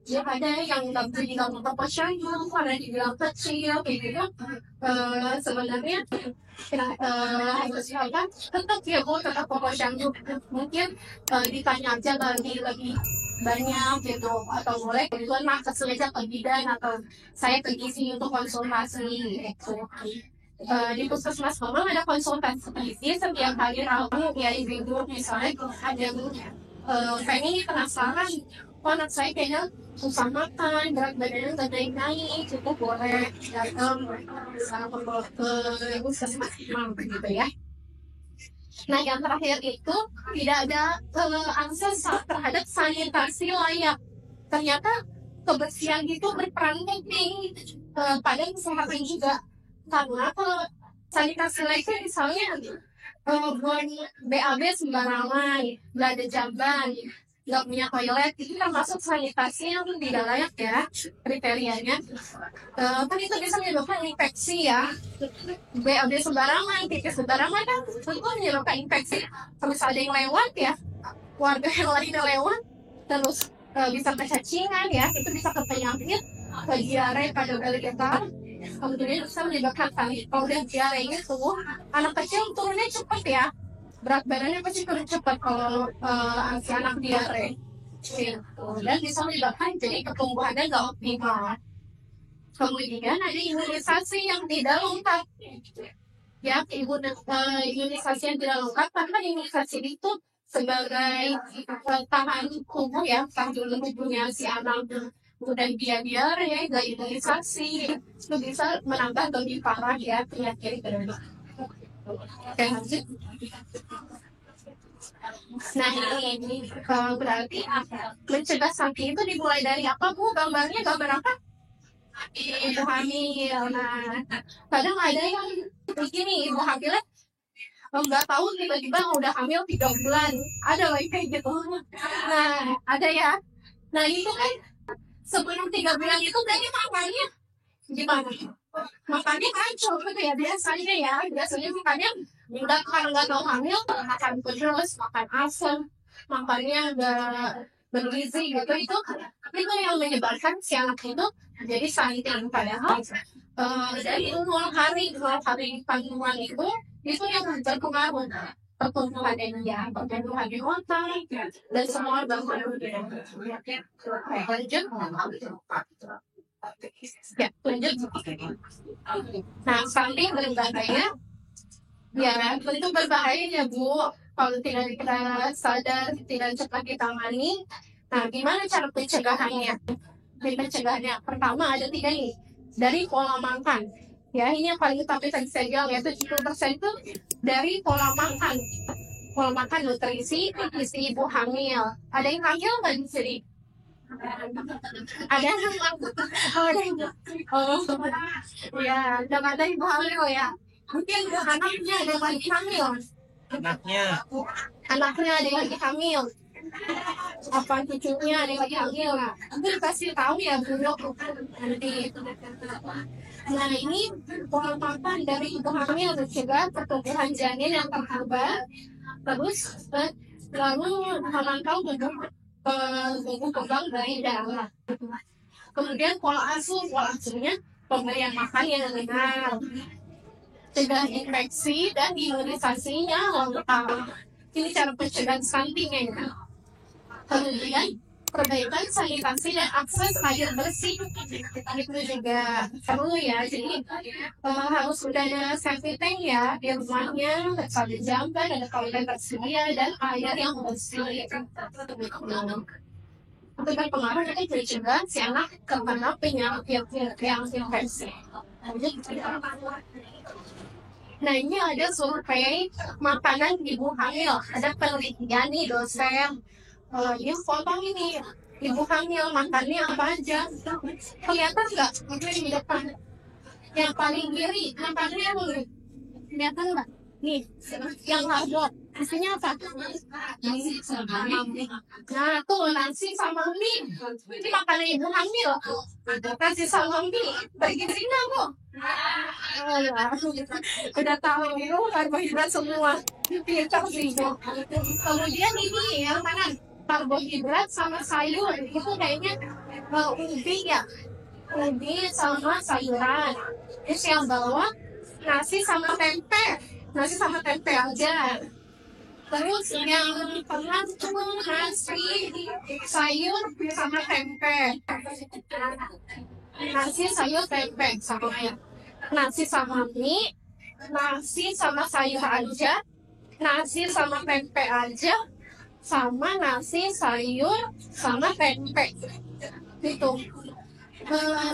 Ya ada yang nggak beli nggak proporsional, ada yang dibilang kecil kayak gitu. Sebenarnya harus apa? Tetap ya bu, tetap proporsional. Mungkin ditanya aja lebih banyak gitu, atau boleh kebetulan nakes saja ke bidan atau saya ke gizi untuk konsultasi gitu. Di puskesmas memang ada konsultasi gizi setiap hari Rabu ya, ibu-ibu misalnya ada yang pengen penasaran, oh anak saya kayaknya susah makan, berat badannya nggak naik-naik, itu boleh datang ke puskesmas gitu ya. Nah yang terakhir itu tidak ada akses terhadap sanitasi layak. Ternyata kebersihan itu berperan penting pada kesehatan juga. Karena kalau sanitasi layak misalnya buang BAB sembarangan, nggak ada jamban, nggak punya toilet, itu termasuk sanitasi yang tidak layak ya kriterianya. Kan itu bisa menyebabkan infeksi ya. BAB sembarangan, titik sembarangan kan tentu menyebabkan infeksi. Terus ada yang lewat ya, warga yang lain lewat, terus bisa kecacingan ya, itu bisa ke penyakit, ke diare pada balik kita. Kemudian bisa menyebabkan panik. Kalau udah diarenya tuh, anak kecil turunnya cepat ya, berat badannya pasti turun cepat kalau si anak diare. Dan bisa menyebabkan jadi pertumbuhannya nggak optimal. Kemudian ada imunisasi yang tidak lengkap. Ya, imunisasi yang tidak lengkap karena imunisasi itu sebagai tahan tubuh ya, tahan tubuhnya si anak. Udah dia diare, nggak imunisasi, itu bisa menambah lebih parah ya penyakit itu. Oke, lanjut. Nah ini berarti mencegah stunting itu dimulai dari apa bu? Gambarnya gambar apa? Ibu hamil. Nah kadang ada yang begini, ibu hamilnya nggak tahu tiba-tiba udah hamil 3 bulan, ada lagi kayak gitu. Nah ada ya. Nah itu kan sebelum 3 bulan itu berarti makannya gimana? Makannya kacau gitu ya biasanya ya. Biasanya makannya udah karena nggak tahu hamil, makan pedas, makan asam, makannya nggak bergizi gitu. Itu yang menyebabkan si anak itu jadi stunting. Padahal dari 0 hari kandungan itu yang berpengaruh pertumbuhan dia, pertumbuhan di otak dan semua organ. Lanjut. Ya, lanjut. Nah, stunting berbahaya. Ya, tentu berbahaya ya Bu. Kalau tidak kita sadar, tidak cepat ditangani. Nah, gimana cara pencegahannya? Pencegahannya pertama ada 3 nih. Dari pola makan. Ya, ini yang paling utama tadi saya bilang ya, 70% itu dari pola makan. Pola makan nutrisi ibu hamil. Ada yang hamil nggak di sini? Ada yang ya, udah ada ibu hamil ya. Mungkin anaknya ada yang lagi hamil. Anaknya ada yang lagi hamil. Apa cucunya ada yang lagi hamil. Nah, itu dikasih tahu ya Bu nanti. Nah ini pola makan dari ibu hamil mencegah pertumbuhan janin yang terhambat, terus lalu memantau tumbuh kembang bayi dalam. Kemudian pola asuhnya pemberian makan yang benar, cegah infeksi dan imunisasinya lengkap. Ini cara pencegahan stuntingnya. Kemudian perbaikan sanitasi dan akses air bersih itu juga perlu ya. Jadi harus sudah ada safety tank ya di rumahnya, ada jamban, ada toilet tersedia dan air yang bersih. Itu berpengaruh jadi mencegah si anak terkena penyakit yang infeksi. Nah ini ada survei makanan ibu hamil, ada penelitian nih dosen. Ini foto ini ibu hamil makannya apa aja, kelihatan nggak? Mungkin di depan yang paling kiri makannya apa? Kelihatan nggak? nih yang hardboiled isinya apa? Nasi sama mie. Nah tuh nasi sama mie ini makanan ibu hamil. Nasi sama mie bergizi enggak kok? Oh ya, udah tahu itu karbohidrat semua. Pintar sih Bu. Kemudian ini yang mana? Karbohidrat sama sayur itu kayaknya ubi ya, ubi sama sayuran. Terus yang bawah nasi sama tempe, nasi sama tempe aja. Terus yang tengah itu nasi sayur sama tempe, nasi sayur tempe sama ya. Nasi sama mie, nasi sama sayur aja, nasi sama tempe aja, sama nasi sayur sama tempe gitu.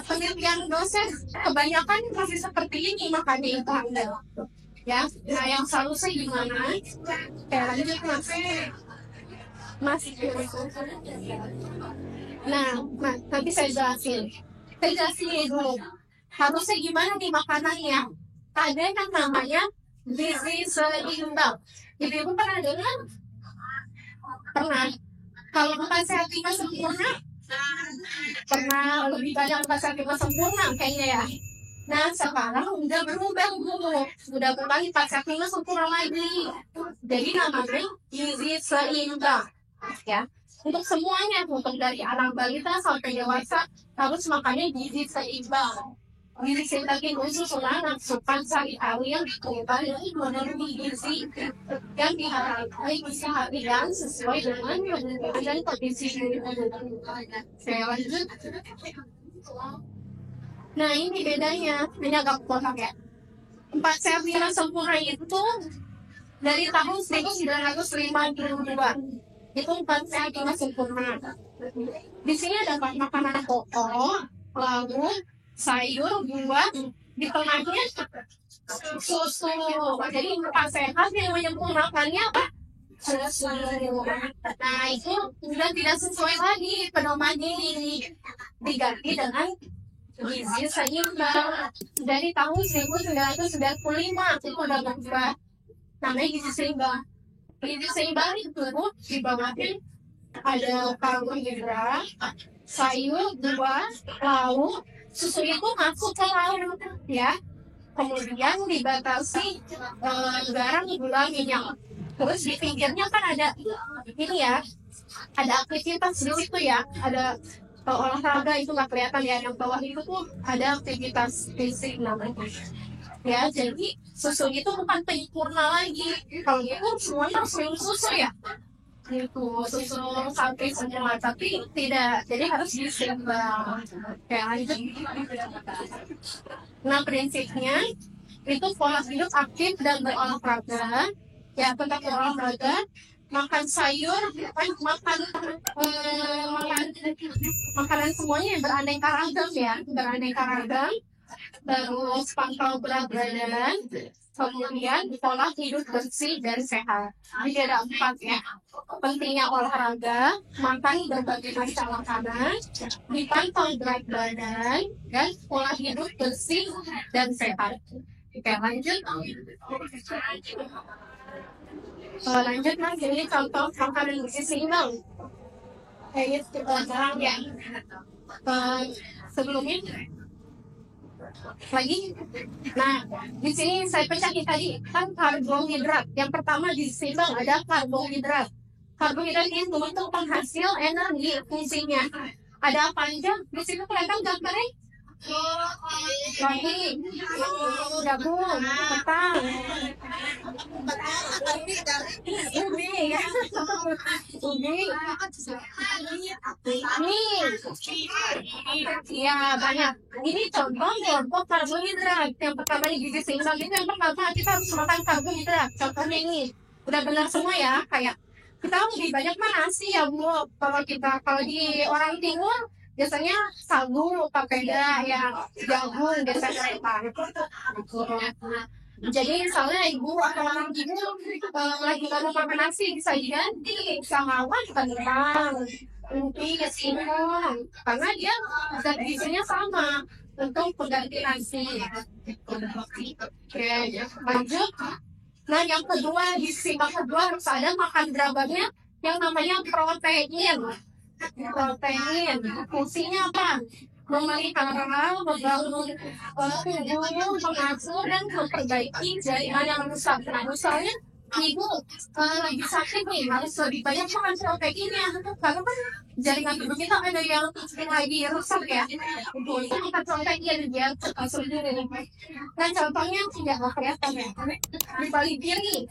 Penelitian dosen kebanyakan masih seperti ini makannya itu hamil ya. Nah yang seharusnya gimana? Lanjut masih nah nanti saya jelasin dulu harusnya gimana nih makanannya. Ada yang namanya gizi seimbang. Ibu pernah dengar? Pernah. Kalau makan sehat 5 sempurna pernah lebih banyak makan sehat 5 sempurna kayaknya ya. Nah sekarang udah berubah dulu, udah berbagi 4 sehat 5 sempurna lagi. Jadi namanya gizi seimbang ya. Untuk semuanya, untuk dari anak balita sampai dewasa harus makannya gizi seimbang. Gizi seimbang itu susunan asupan sehari-hari yang ditentukan memenuhi gizi yang diharapkan bisa harian sesuai dengan dan kondisi. Saya lanjut. Nah ini bedanya, ini agak kotak ya. 4 sehat 5 sempurna itu dari tahun 1952. Itu 4 sehat 5 sempurna. Di sini ada makanan pokok, lalu sayur, buah, di tengahnya susu. Jadi 4 sehat yang menyempurnakannya apa? Susu. Nah itu sudah tidak sesuai lagi pedoman ini, diganti dengan gizi seimbang. Dari tahun 1995 itu udah berubah, namanya gizi seimbang. Gizi seimbang itu dibangun ada karbohidrat, sayur, buah, lauk, susu itu masuk ke lauk ya. Kemudian dibatasi garam, gula, minyak. Terus di pinggirnya kan ada ini ya, ada aktivitas di situ ya, ada olahraga itu nggak kelihatan ya. Yang bawah itu tuh ada aktivitas fisik namanya. Ya, jadi susu itu bukan penyempurna lagi. Kalau gitu semuanya harus minum susu ya. Itu susu sapi semua, tapi tidak. Jadi harus diseimbang. Kayak lanjut. Nah prinsipnya itu pola hidup aktif dan berolahraga. Ya tetap berolahraga. Makan sayur, makanan semuanya yang beraneka ragam ya, beraneka ragam. Terus pantau berat badan, kemudian pola hidup bersih dan sehat. Jadi ada 4 ya. Pentingnya olahraga, makan berbagai macam makanan, dipantau berat badan, dan pola hidup bersih dan sehat. Oke lanjut. Lanjut mas, ini contoh makanan gizi seimbang. Kayak gitu jarang ya. Sebelumnya lagi. Nah, di sini saya pecahin tadi kan karbohidrat. Yang pertama di seimbang ada karbohidrat. Karbohidrat ini untuk penghasil energi fungsinya. Ada apa aja? Di sini kelihatan gambarnya. Roti, jagung, ketan, ubi, ya banyak. Ini contoh kelompok karbohidrat. Yang pertama di gizi seimbang itu yang pertama kita harus makan karbohidrat. Contohnya ini udah benar semua ya. Kayak kita lebih banyak mana nasi ya Bu. Kalau di orang timur biasanya sagu, papeda, ya jagung biasanya jadi misalnya ibu atau orang ibu lagi nggak mau makan nasi bisa diganti sama kentang, ubi, ketimun karena dia zat gizinya sama untuk pengganti nasi. Oke, lanjut. Nah, yang kedua, di sisi kedua harus ada makan berabangnya yang namanya protein. Protein, fungsinya apa? Memelihara, membangun tubuh, mengasuh dan memperbaiki jaringan yang rusak. Nah, misalnya ibu lagi sakit nih, harus lebih banyak makan proteinnya. Karena kan jaringan tubuh kita ada yang lagi rusak ya. Untuk itu makan protein biar sembuh. Nah, contohnya tidak kelihatan ya. Di balik diri.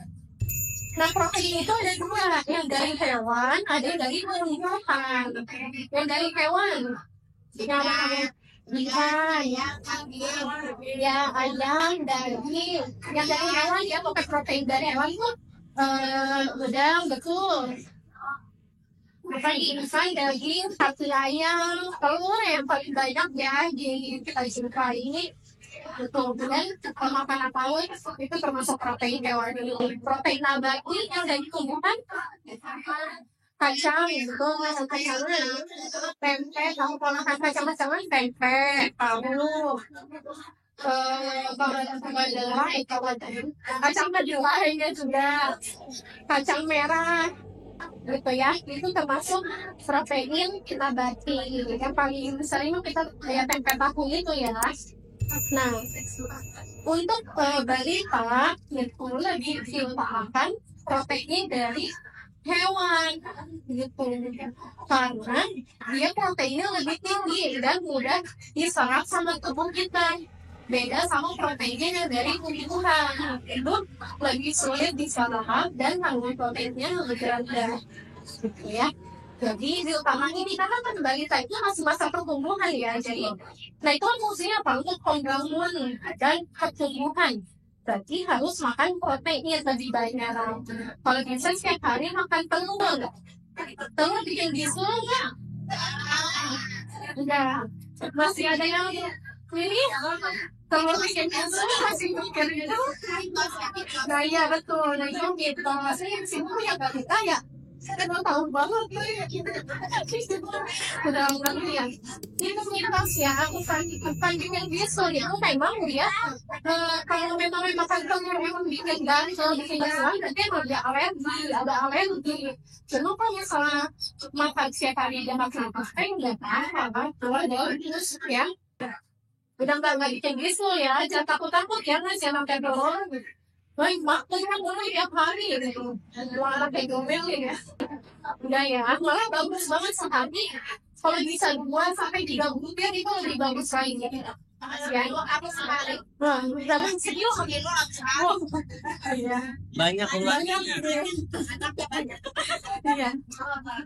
Nah, protein itu ada dua, yang dari hewan, ada yang dari tumbuhan. Yang dari hewan, yang ikan, ya ayam, daging. Yang dari hewan ya pakai protein dari hewan itu udang, betul. Bukan ikan, daging, sapi, ayam, telur yang paling banyak ya di kita jumpai. Betul, dan makan apa itu termasuk protein hewan. Protein nabati yang dari tumbuhan, kacang itu kacangnya, tempe, tahu polahan kacang-kacangan, tempe, tahu, kacang kedelainya juga, kacang merah, gitu ya. Itu termasuk protein nabati. Yang paling sering kita kayak tempe tahu itu ya. Nah, untuk balita itu lebih diutamakan protein dari hewan gitu, karena dia proteinnya lebih tinggi dan mudah diserap sama tubuh kita. Beda sama proteinnya yang dari tumbuhan, itu lebih sulit diserap dan kandungan proteinnya lebih rendah, gitu ya. Jadi diutamakan ini karena kan balita itu masih masa pertumbuhan ya, jadi nah itu kan fungsinya apa? Untuk pembangunan dan pertumbuhan. Berarti harus makan protein lebih banyak. Kalau bisa setiap hari makan telur. Telur bikin bisul enggak? Enggak. Masih ada yang ini telur bikin bisul masih mikir gitu. Nah iya betul. Nah itu gitu. Maksudnya yang sibuk ya gak kita ya. Saya udah tahu banget udah ngerti ya. Itu mitos ya, pancing yang bisul itu memang dia kalau memang makan telur memang bikin gatal, bikin gatal, berarti emang ada alergi. Cuma kalau misalnya makan setiap hari dia makan pasti nggak apa-apa kan, kalau ada virus ya. Udah nggak bikin bisul ya, jangan takut-takut ya nasi makan telur. Baik, maksudnya mulai tiap hari gitu. Malah kayak gomel ya. Udah ya, malah bagus banget sehari. Kalau bisa 2 sampai 3 butir itu lebih bagus lagi. Ya, aku sekali. Wah, berapa serius? Iya. Banyak Banyak. Iya.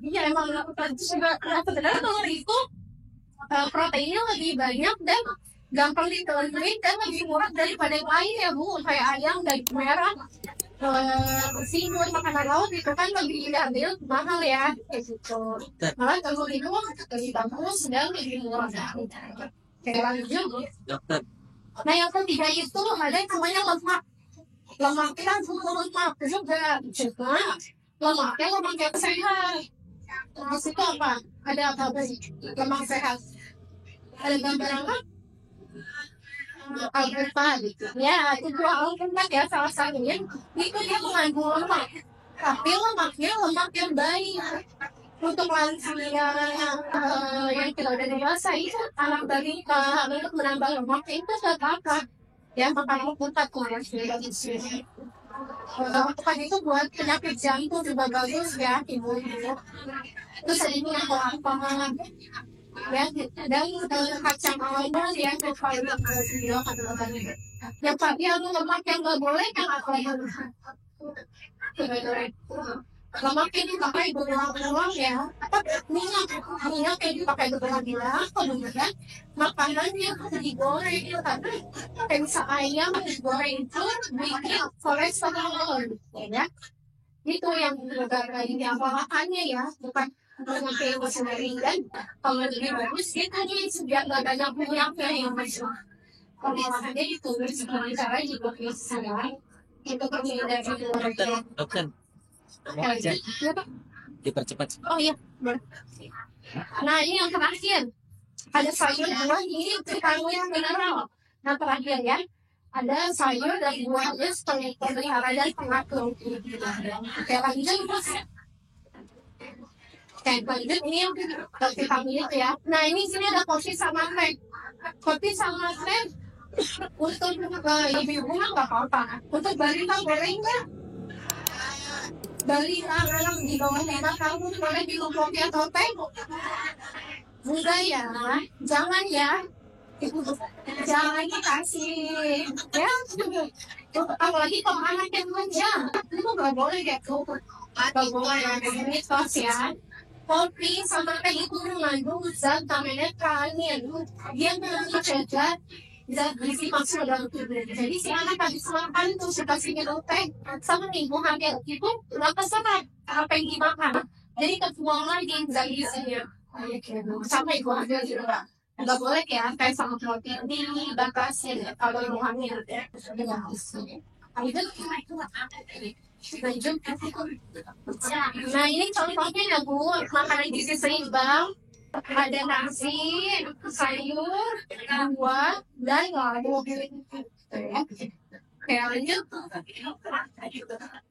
Iya, emang juga sebenarnya telur itu proteinnya lebih banyak dan gampang ditemuin dan lebih murah daripada yang lain ya Bu, kayak ayam, daging merah, seafood, makanan laut itu kan lebih diambil mahal ya, kayak gitu. Malah kalau itu lebih bagus dan lebih murah. Kayak lanjut. Nah yang ketiga itu ada yang namanya lemak. Lemaknya lemak juga lemaknya lemak yang sehat. Terus itu apa? Ada apa sih lemak sehat? Ada gambar apa? Alpukat ya, itu alpukat ya salah satunya itu dia mengandung lemak, tapi lemaknya lemak yang baik untuk lansia yang tidak ada dewasa itu anak balita untuk menambah lemak itu tidak apa ya, makan alpukat alpukat itu buat penyakit jantung juga bagus ya ibu. Terus ada ini yang apa ya, dan kacang almond yang berfiber yang pasti aku lemak yang nggak boleh kan apa lemak ini dipakai berulang-ulang ya, minyak yang dipakai berulang-ulang, kemudian makanannya digoreng itu karena kayak bisa ayam digoreng itu bikin kolesterol ya, itu yang negara ini apa makannya ya, bukan pakai sendiri kan. Kalau lebih bagus dia tadi sudah nggak banyak minyaknya yang masuk. Kalau makannya itu dengan cara juga bisa itu perbedaan dokter dipercepat. Oh iya. Nah ini yang terakhir ada sayur buah ini vitamin yang mineral. Nah terakhir ya ada sayur dan buahnya sebagai pelihara dan pengatur. Kayak lanjut, kayak lanjut ini yang kita milih ya. Nah ini sini ada kopi sama teh. Kopi sama teh untuk ibu-ibu nggak apa-apa. Untuk balita boleh nggak? Balita yang di bawah 5 tahun boleh minum kopi atau teh? Enggak ya, jangan ya. Jangan dikasih ya, apalagi kalau anak yang manja itu nggak boleh gitu, nggak boleh ini tos ya. Kopi sama teh itu mengandung zat namanya kanin, dia menjaga zat gizi masuk dalam tubuh. Jadi si anak habis makan tuh dikasih minum teh sama ibu hamil itu nggak keserap apa yang dimakan, jadi kebuang lagi zat gizinya. Sama ibu hamil juga nggak boleh ya, kayak sama roti dibatasin kalau ibu hamil ya. Nah ini contohnya ya Bu, makanan gizi seimbang, ada nasi, sayur, buah, dan lauk. Kayak lanjut.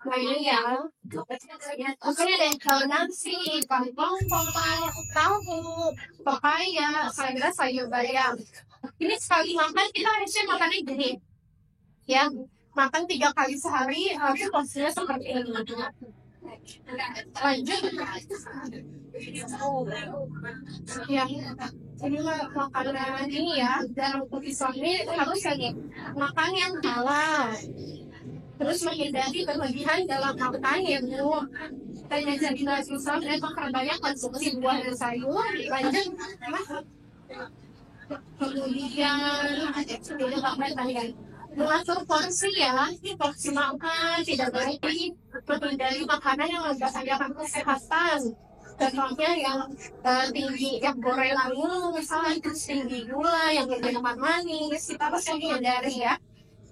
Nah ini ya, oke deh, kalau nasi, kangkung, tahu, papaya, sayur bayam. Ini sekali makan kita harusnya makannya gini, ya, makan 3 kali sehari, harusnya porsinya seperti ini. Lanjut. Ya, ini makanan ini ya, dalam Islam ini harus lagi makan yang halal. Terus menghindari berlebihan dalam makan ya Bu. Tanya jadi nasi Islam dan makan banyak konsumsi buah dan sayur. Lanjut. Kemudian mengatur porsi ya, porsi makan tidak boleh menghindari makanan yang membahayakan kesehatan. Contohnya yang tinggi, yang gorengan misalnya, terus tinggi gula, yang minuman manis, kita harus menghindari ya.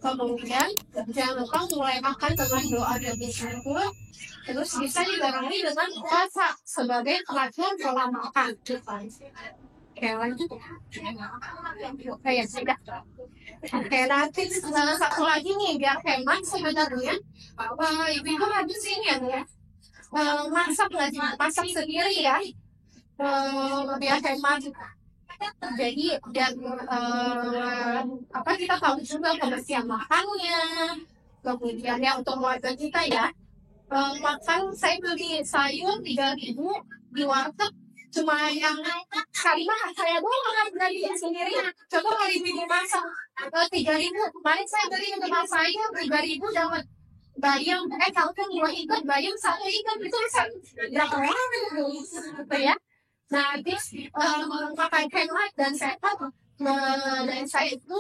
Kemudian jangan lupa mulai makan dengan doa dan bersyukur, terus bisa dibarengi dengan puasa sebagai terakhir pola makan. Oke lanjut. Kayak sudah. Oke nanti satu lagi nih biar hemat sebenarnya. Ibu habis ini ya. Masak sendiri ya, biar hemat. Jadi dan kita tahu juga kebersihan makannya. Kemudian ya untuk keluarga kita ya, makan saya beli sayur 3.000 di warteg, cuma yang kali mah saya doang beli sendiri. Coba kali ini masak 3.000, kemarin saya beli untuk sayur 3.000 dapat bayam, kalau kan 2 ikat bayam, 1 ikat itu bisa berapa orang gitu ya. Nah habis makan hemat dan sehat, dan saya itu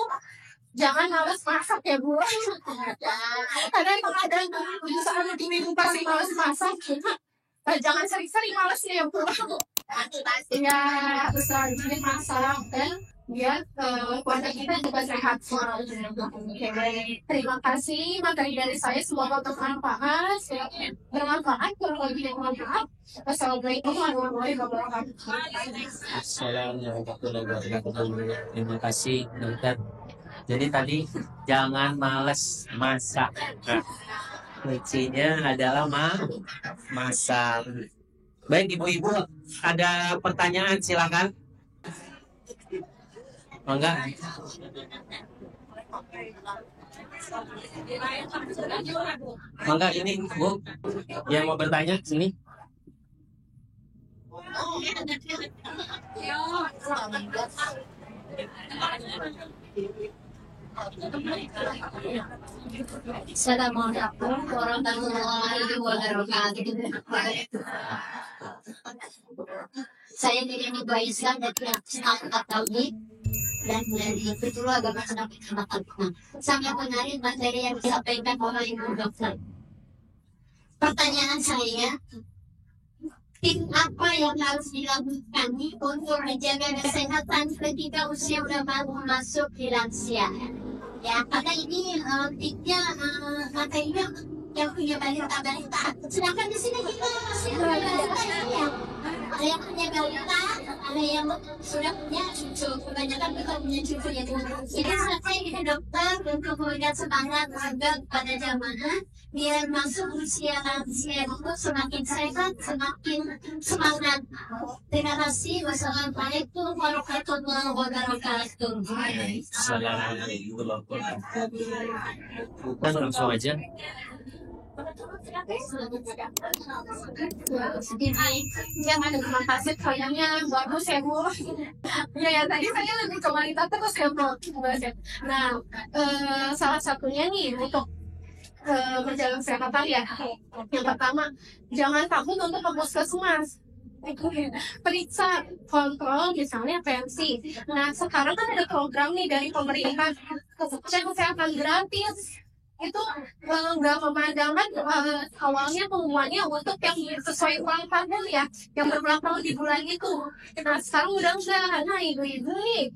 jangan malas masak ya Bu. Karena kalau ada saat di minggu pasti malas masak, jangan sering-sering malasnya ya Bu. Ya harus rajin masak dan biar keluarga kita juga sehat. Terima kasih materi dari saya, semoga bermanfaat. Kurang lebih yang bermanfaat. Assalamualaikum warahmatullahi wabarakatuh. Assalamualaikum warahmatullahi wabarakatuh. Terima kasih dokter. Jadi tadi jangan males masak. Kuncinya adalah masak. Baik ibu-ibu, ada pertanyaan silakan. Enggak. Enggak ini Bu yang mau bertanya sini. Assalamualaikum warahmatullahi wabarakatuh. Saya dari Ibu Islam dan Anak Tauhid dan dari Fitrul Agama Sedang Kecamatan. Sangat menarik materi yang disampaikan oleh Ibu Dokter. Pertanyaan saya, apa yang harus dilakukan untuk menjaga kesehatan ketika usia udah mau masuk di lansia? Ya, karena ini tipnya materinya yang punya balita. Sedangkan di sini kita masih punya balita ya. Ada yang punya balita, yang sudah punya cucu, kebanyakan kita punya cucu ya. Jadi selesai kita dokter untuk memberikan semangat juga pada jamaah biar masuk usia lansia itu semakin sehat, semakin semangat. Terima kasih. Wassalamualaikum warahmatullahi wabarakatuh. Bukan langsung aja. Jangan terima kasih, sayangnya bagus ya Bu. Ya tadi saya lebih ke wanita terus ya Bu. Nah, salah satunya nih untuk menjaga kesehatan ya. Yang pertama, jangan takut untuk ke puskesmas. Periksa, kontrol, misalnya tensi. Nah, sekarang kan ada program nih dari pemerintah cek kesehatan gratis. Itu nggak memandangkan awalnya pengumumannya untuk yang sesuai uang tahun ya, yang berlaku di bulan itu. Nah, sekarang udah enggak. Nah, ibu-ibu nih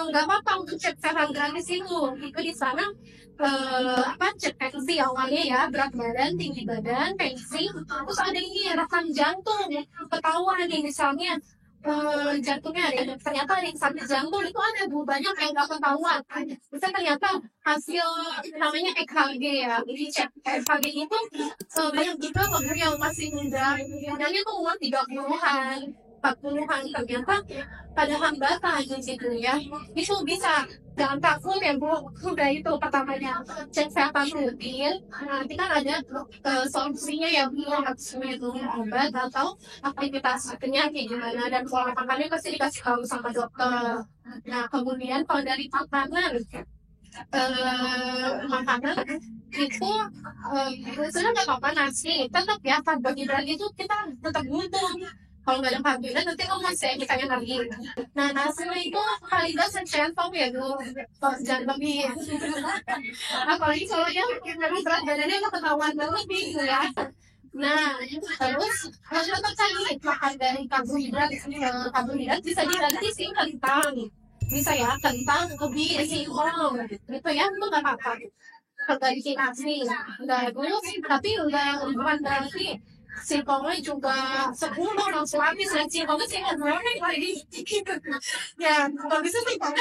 nggak apa-apa untuk cek kesehatan gratis itu. Itu di sana cek tensi awalnya ya, berat badan, tinggi badan, tensi, terus ada ini rekam jantung, ketahuan nih misalnya jantungnya ada, ternyata ada yang sakit jantung itu ada Bu, banyak yang nggak ketahuan. Bisa ternyata hasil namanya EKG ya, jadi cek EKG itu banyak juga yang masih muda, mudanya tuh umur 30-an, 40-an, ternyata pada hambatan di situ ya. Itu bisa, jangan takut ya Bu. Udah itu pertamanya cek kesehatan rutin. Nanti kan ada solusinya ya Bu, harus minum obat atau aktivitas penyakit gimana, dan pola makannya pasti dikasih tahu sama dokter. Nah, kemudian kalau dari makanan itu sudah nggak apa-apa nasi, tetap ya karbohidrat itu kita tetap butuh. Kalau nggak ada karbohidrat nanti kamu masih misalnya lagi. Nah, nasi itu paling nggak secentong ya Bu, jangan lebih. Apalagi kalau yang berat badannya nggak ketahuan banget gitu ya. Nah, terus tetap cari makan dari karbohidrat. Karbohidrat bisa diganti sih kentang, bisa ya kentang lebih singkong gitu ya, itu nggak apa-apa. Perbaiki nasi nggak dulu, tapi bukan berarti singkongnya juga 10 langsung habis, dan singkongnya sih nggak berani lagi ya, kalau bisa singkongnya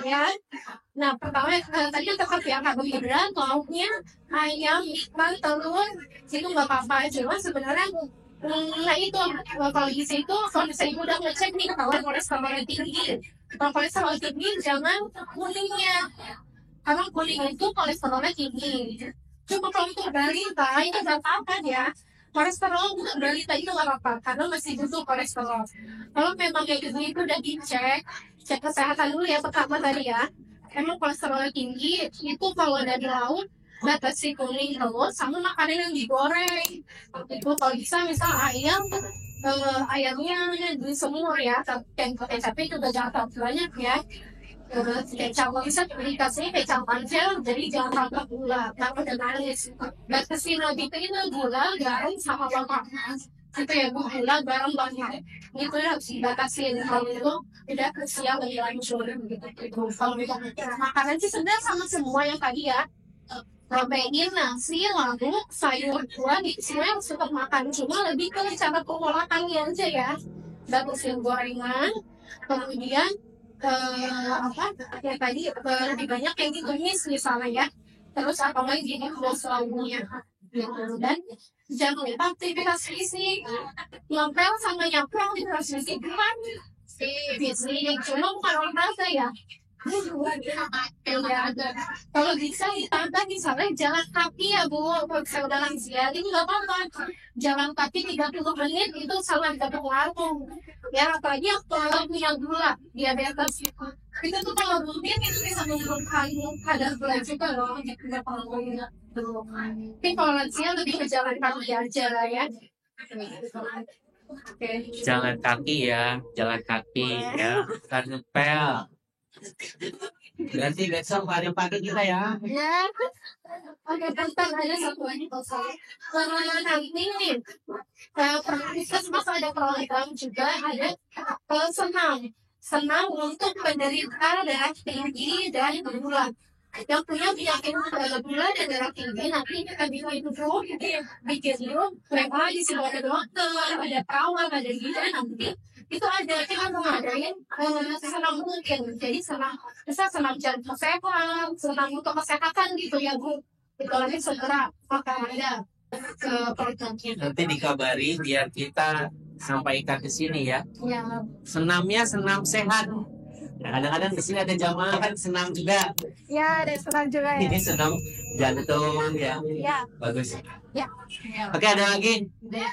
ya. Nah, pertama tadi tetap ya karbohidrat, lauknya ayam, ikan, telur itu nggak apa-apa, cuma sebenarnya nah itu kalau di situ kalau misalnya udah ngecek nih kalau kolesterolnya tinggi, kalau kolesterol tinggi jangan kuningnya, karena kuning itu kolesterolnya tinggi. Cuma kalau untuk balita itu nggak apa-apa ya, kolesterol untuk balita itu nggak apa-apa karena masih butuh kolesterol. Kalau memang kayak gitu itu udah dicek, cek kesehatan dulu ya pertama tadi ya. Emang kolesterolnya tinggi itu kalau dari laut batasi kuning terus sama makanan yang digoreng. Itu kalau bisa misal ayam, ayamnya di semur ya, kecapnya juga jangan terlalu banyak ya. Kecap bisa dikasih kecap aja, jadi jangan tambah gula, tambah manis. Batasi lebih itu gula, garam sama bawang. Itu ya Bu, gula, garam, banyak. Itu ya harus dibatasi. Kalau itu tidak kesial lagi langsung gitu. Kalau makanan sih sebenarnya sama semua yang tadi ya. Protein, nasi, lalu sayur buah, semuanya harus tetap makan, cuma lebih ke cara pengolahannya aja ya. Batasin gorengan, kemudian ya tadi lebih banyak yang ditumis misalnya ya, terus apa lagi jadi selalunya gitu. Dan jangan lupa aktivitas fisik, ngepel sama nyaplong itu harus fisik kan, fisik cuma bukan olahraga ya. Kalau bisa ditambah misalnya jalan kaki ya Bu, kalau saya udah lansia ini nggak apa-apa, jalan kaki 30 menit itu sangat berpengaruh ya, apalagi kalau punya gula diabetes itu tuh kalau rutin itu bisa menurunkan kadar gula juga loh, jadi pengaruhnya tuh. Tapi kalau lansia lebih ke jalan kaki aja lah ya. Jalan kaki ya, jalan kaki ya, bukan ngepel. Berarti besok pagi-pagi kita ya. Ya, oke, bentar ada satu lagi kalau nanti nih, puskesmas ada program juga, ada senam untuk penderita darah tinggi dan gula. yang punya penyakit gula dan darah tinggi, nanti kita bisa itu dulu bikin dulu mereka di sini ada dokter, ada perawat, ada bidan, nanti itu ada kita mau ngadain senam mungkin, jadi senam bisa senam jantung sehat, senam untuk kesehatan gitu ya Bu. Itu lagi segera akan ada ke perutnya. Nanti dikabari biar kita sampaikan ke sini ya. Ya, Senamnya senam sehat. Nah, kadang-kadang di sini ada jamaah kan senam juga. ya ada senam juga ya. Ini senam jantung ya. Ya, Bagus. ya. Oke, ada lagi. Eh,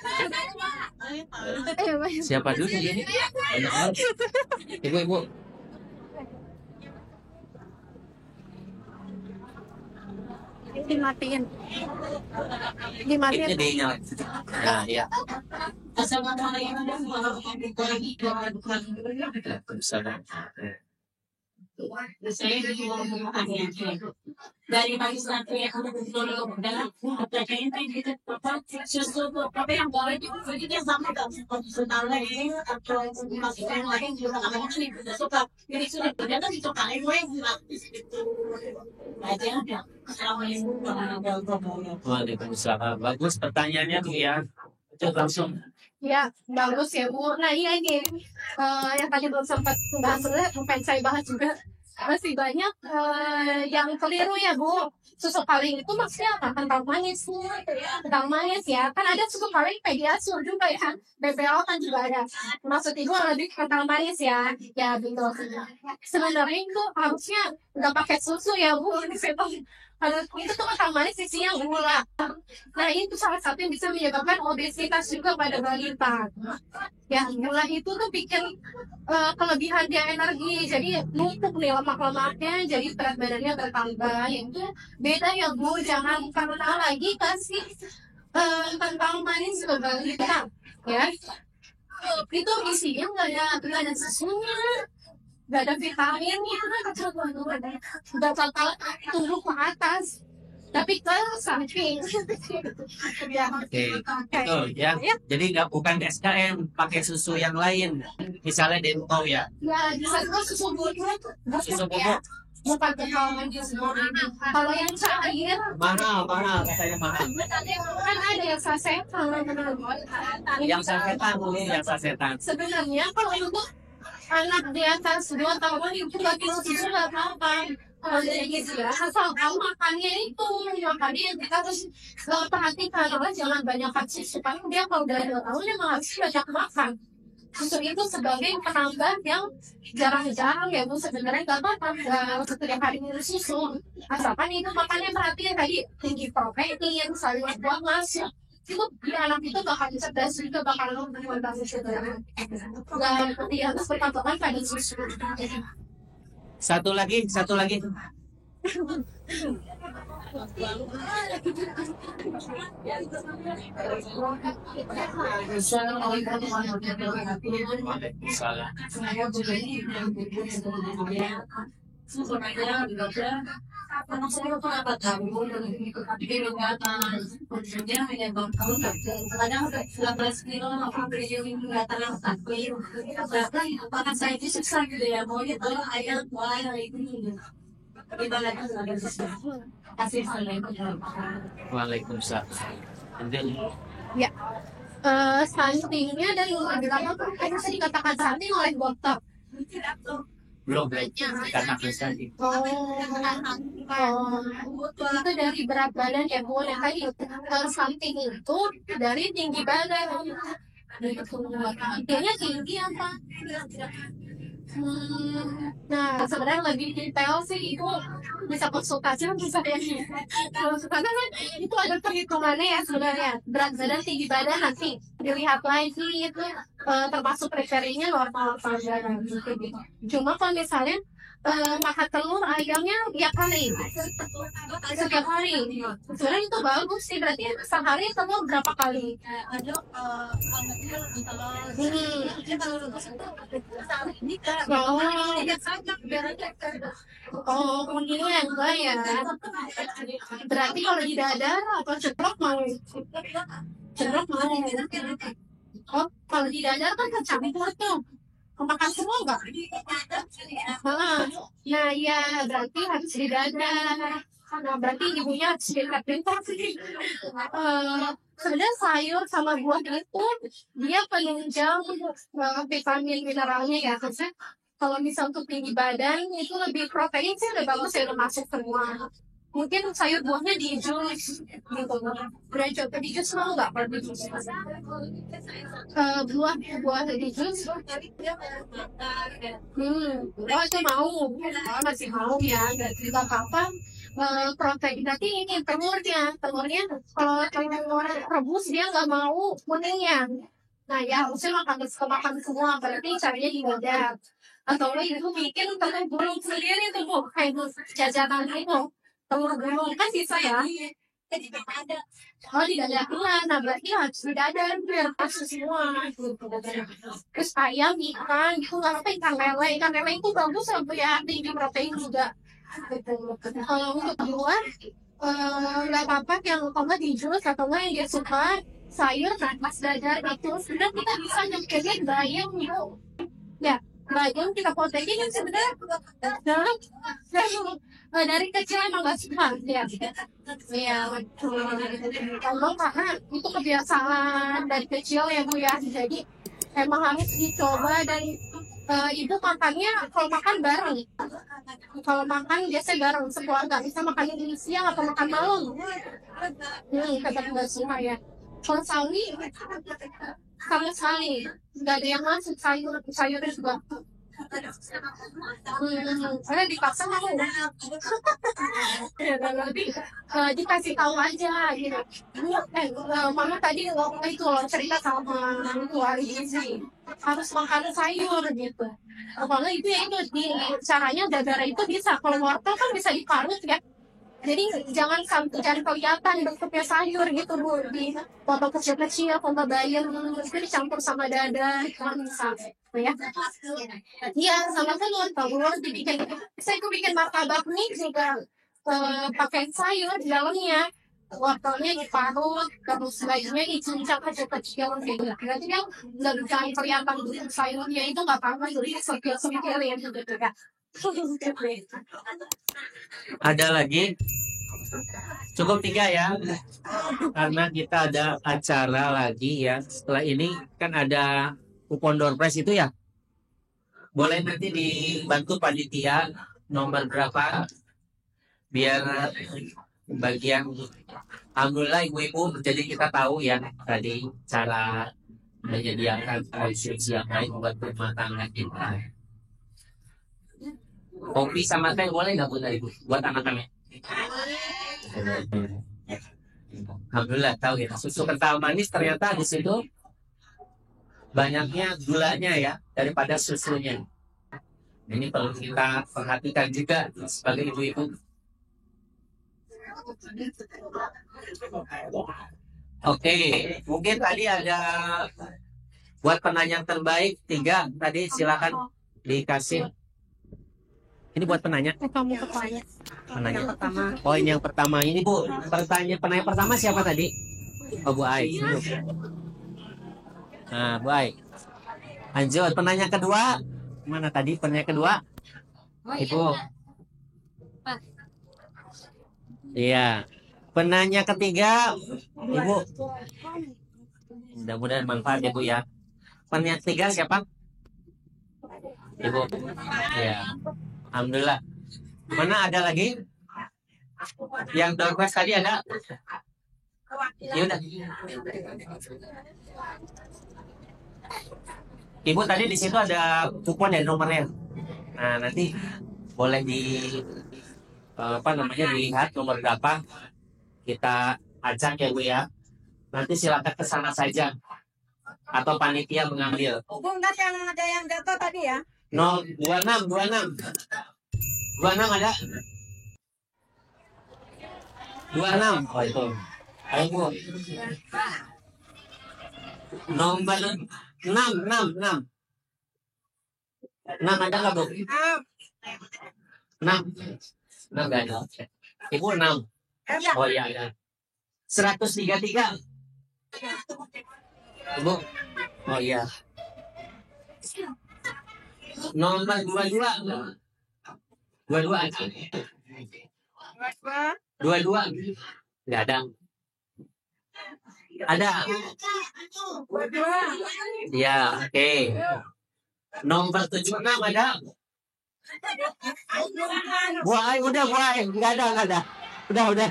Siapa dulu ini? Banyak banget. Ibu-ibu. dimatiin. Ini dinyalain. Nah, ya. Misalnya. Dari pagi sampai aku dulu dalam apa yang boleh juga sama dengan ini atau masukan lain juga kami ini suka jadi sudah ternyata itu kali aja. Assalamualaikum warahmatullahi wabarakatuh. Waalaikumsalam. Bagus pertanyaannya tuh ya. Coba langsung. Ya, bagus ya Bu. Nah iya ini yang tadi belum sempat bahas, pengen saya bahas juga. Masih banyak yang keliru ya Bu. Susu kaling itu maksudnya apa? Kental manis. Kental manis ya. Kan ada susu kaling Pediasure juga ya. BPO kan juga ada. Maksud Ibu lebih kental manis ya. Ya gitu. Sebenarnya itu harusnya nggak pakai susu ya Bu. Kalau itu tuh kental manis isinya gula. Nah itu salah satu yang bisa menyebabkan obesitas juga pada balita. Ya gula itu tuh bikin kelebihan dia energi, jadi numpuk nih lemak-lemaknya, jadi berat badannya bertambah. Itu beda ya Bu, jangan karena lagi kasih kental manis ke balita, ya. Itu isinya nggak ada susunya, nggak ada vitaminnya, nggak bakal tumbuh ke atas, tapi ke samping. Ya. Oke, betul ya. Jadi bukan SKM, pakai susu yang lain. Misalnya Dento ya. Ya, bisa juga susu bubuk. Susu Ya. bubuk. Bukan kental manis. Kalau yang cair, Mahal katanya mahal. kan ada yang sasetan. Yang sasetan boleh, yang sasetan. Sebenarnya kalau untuk anak di atas 2 tahun itu nggak perlu susu nggak apa-apa. Kalau dari gizi ya, asal kamu makannya itu makanya yang kita harus perhatikan, karena jangan banyak kasih supaya dia kalau dari 2 tahun dia harus banyak makan. Susu itu sebagai penambah yang jarang-jarang ya Bu, sebenarnya nggak apa-apa nggak setiap hari minum susu, asalkan itu makannya perhatian tadi tinggi protein, sayur buah masuk itu anak itu bakal cerdas juga, bakal berkembang juga. Dan dia harus berpatokan pada susu. Satu lagi. Waalaikumsalam. Anak saya tuh apa tahu tapi dia hanya bangkau kadang 19 kilo apa beliau nggak tahu tapi apakah saya itu susah gitu ya mau dia tahu ayam buah itu kita lagi kasih Waalaikumsalam. Ya, stuntingnya dan bisa dikatakan stunting oleh dokter. Belum dikatakan tadi. Itu dari berat badan ya Bu. Nah tadi stunting itu dari tinggi badan. Intinya tinggi apa? Nah sebenarnya lebih detail sih itu bisa konsultasi bisa ya. Karena kan itu ada perhitungannya ya sebenarnya, berat badan tinggi badan nanti dilihat lagi itu termasuk preferinya normal saja gitu. Cuma kalau misalnya makan telur ayamnya tiap hari, setiap hari, sebenarnya itu bagus sih, berarti sehari telur berapa kali? Oh, kemudian enggak ya. Berarti kalau di dada atau ceplok mau? Ceplok mau. Oh, kalau di dada kan kecampur tuh. makan semua nggak? Ah, nah ya berarti harus didadar. Nah berarti ibunya harus pintar-pintar sih. Sebenarnya sayur sama buah itu dia penunjang vitamin mineralnya ya. Maksudnya kalau misal untuk tinggi badan itu lebih protein sih udah bagus ya, udah masuk semua. Mungkin sayur buahnya di jus gitu. Udah coba di jus mau nggak kalau di jus? Buah di jus. Oh itu mau, masih mau ya, nggak juga apa-apa. Protein berarti ini telurnya kalau telur rebus dia nggak mau kuningnya. Nah ya harusnya makan semua, berarti caranya dibadar. Atau lo itu bikin telur gulung sendiri tuh bu, kayak jajanan itu. Telur gulung kan sisa ya. Oh tidak ada pula, nah berarti harus didadar biar masuk semua. Terus ayam, ikan, itu nggak apa ikan lele itu bagus ya, tinggi protein juga. Kalau untuk buah nggak apa-apa yang utama di jus atau nggak yang dia suka sayur pas dadar itu sebenarnya kita bisa nyemplungin bayam gitu ya, bayam kita protein kan sebenarnya dari kecil emang nggak suka ya. Ya, kalau karena itu kebiasaan dari kecil ya bu ya, jadi emang harus dicoba. Dan ibu makannya kalau makan bareng, kalau makan biasanya bareng sekeluarga, bisa makan di siang atau makan malam. Tetap nggak suka ya. Kalau Sally sama sekali nggak ada yang masuk sayurnya juga. Karena dipaksa mau dikasih tahu aja gitu. Mama tadi itu loh cerita sama keluarga gizi harus makan sayur gitu. Kalau itu ya itu di caranya dadar itu bisa, kalau wortel kan bisa diparut ya. Jadi jangan kelihatan bentuknya sayur gitu bu, dipotong kecil-kecil, potong bayam itu dicampur sama dada kan bisa ya. Iya sama telur dibikin, saya bikin martabak nih juga pakai sayur di dalamnya, wortelnya diparut terus bayamnya dicincang kecil-kecil gitu. Berarti yang jangan kelihatan bentuk sayurnya itu nggak apa-apa, jadi sekil-sekil ya gitu ya. Ada lagi? Cukup 3 ya, karena kita ada acara lagi ya. Setelah ini kan ada kupon door prize itu ya. Boleh nanti dibantu panitia nomor berapa biar bagian. Alhamdulillah ibu-ibu, jadi kita tahu ya tadi cara menyediakan konsumsi yang baik buat rumah tangga kita. Kopi sama teh boleh nggak ibu buat anak-anak? Alhamdulillah tahu ya, susu kental manis ternyata di situ banyaknya gulanya ya daripada susunya. Ini perlu kita perhatikan juga sebagai ibu-ibu. Oke, mungkin tadi ada buat penanya terbaik 3 tadi, silakan dikasih. Ini buat penanya. Kamu bertanya. Penanya pertama. Oh ini yang pertama. Ini bu, penanya pertama siapa tadi? Oh Bu Ai. Nah Bu Ai. Lanjut penanya kedua. Mana tadi penanya kedua? Ibu. Iya. Penanya ketiga, Ibu. Mudah-mudahan manfaat ya Bu ya. Penanya ketiga siapa? Ibu. Iya. Alhamdulillah. Mana ada lagi? Yang door prize tadi ada? Ya udah. Ibu tadi di situ ada kupon ya nomornya. Nah nanti boleh dilihat nomor berapa, kita ajak ya Bu ya. Nanti silakan ke sana saja atau panitia mengambil. Enggak yang ada yang data tadi ya? 26 ada 26. Oh itu ayo Bu, nomor 6 ada nggak Bu? 6 nggak ada. Ibu 6. Oh iya ada 133 Ibu. Oh iya Nomor 22. 22 ada. 22. Nggak ada. Ada. Ya, oke. Nomor 76 ada. Buai, udah buai. Nggak ada. Udah.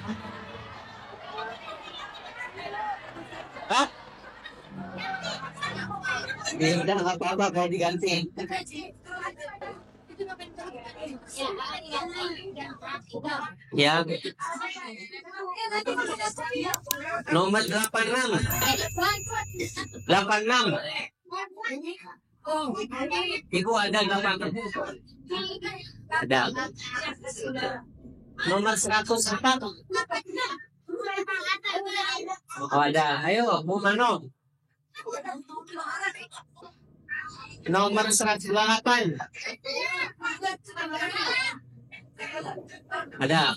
Hah? Ya udah nggak apa-apa kalau diganti. Ya. Nomor 86. 86. Ibu ada 86. Ada. Nomor 104. Oh ada. Ayo, mau mana? Nomor 108. Ada.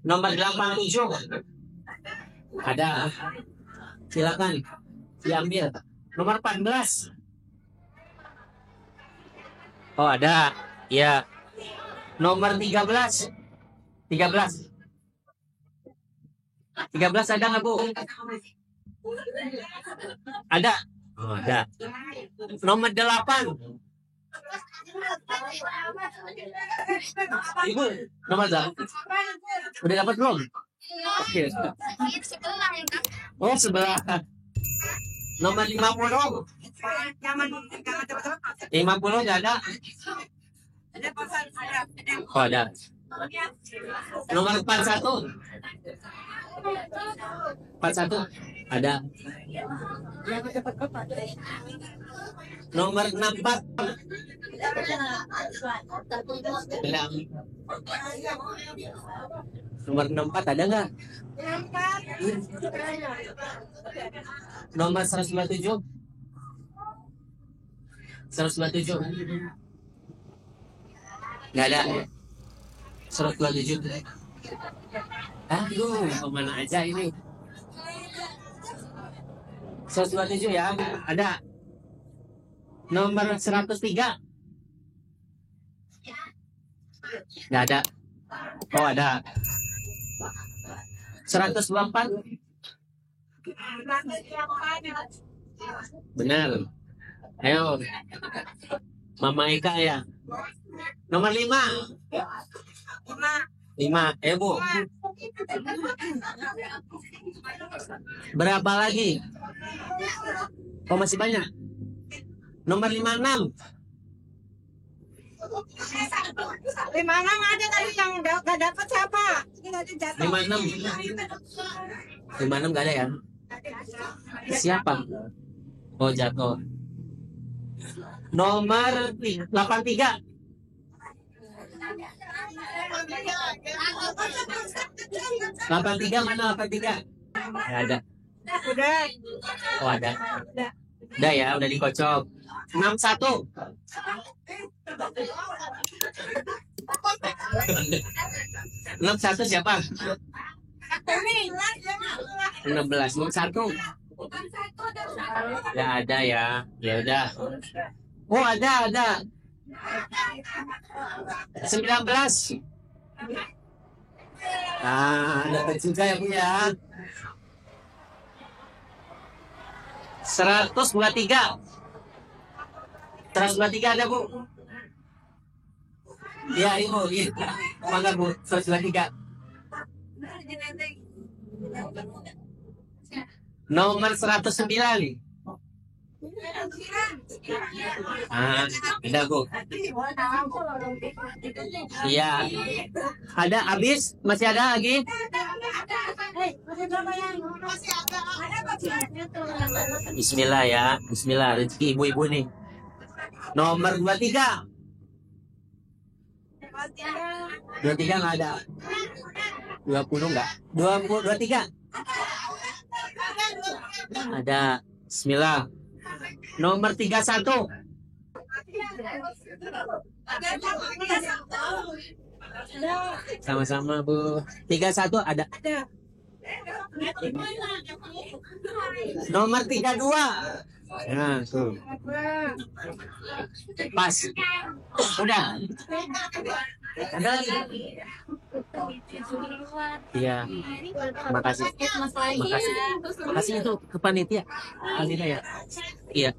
Nomor 87. Ada. Silakan diambil. Nomor 14. Oh ada. Ya. Nomor 13. 13 ada nggak Bu? Ada. Oh, ada. Nomor 8. Ibu, nomor 8. Udah dapat belum? Oke. Oh, sebelah. Nomor 50. 50 nggak ada. Oh, ada. Nomor 41. 41 ada. Nomor 64. Nomor 64 ada nggak? Nomor 127. 127 nggak ada. 127. Aduh, kemana aja ini? 127 ya, ada. Nomor 103. Nggak ada. Oh, ada. 124. Benar. Ayo. Mama Eka ya. Nomor 5. 5. Bu. Berapa lagi? Oh, masih banyak. Nomor 56. 56 ada tadi yang nggak dapat siapa? 56. 56 nggak ada ya? Siapa? Oh, jatuh. Nomor 83. 83 mana 83? Ya, ada. Udah. Oh, ada. Udah ya, udah dikocok. 61. 61 siapa? 16. 61. Ya ada ya. Ya udah. Oh, ada. 19. Dapat juga ya Bu ya. 123. 123 ada Bu. Ya Ibu, mangga Bu, 123. Nomor 109. Ada Bu. Iya. Ada habis? Masih ada lagi? Bismillah ya. Bismillah, rezeki ibu-ibu nih. Nomor 23. 23 nggak ada. 20 nggak? 23. Ada. Bismillah. Nomor 31. Sama-sama Bu. 31 ada. Nomor 32. Nah, tuh. Pas. Udah. Ada lagi? Iya. Makasih. Makasih. Makasih itu ke panitia. Panitia ya. Iya.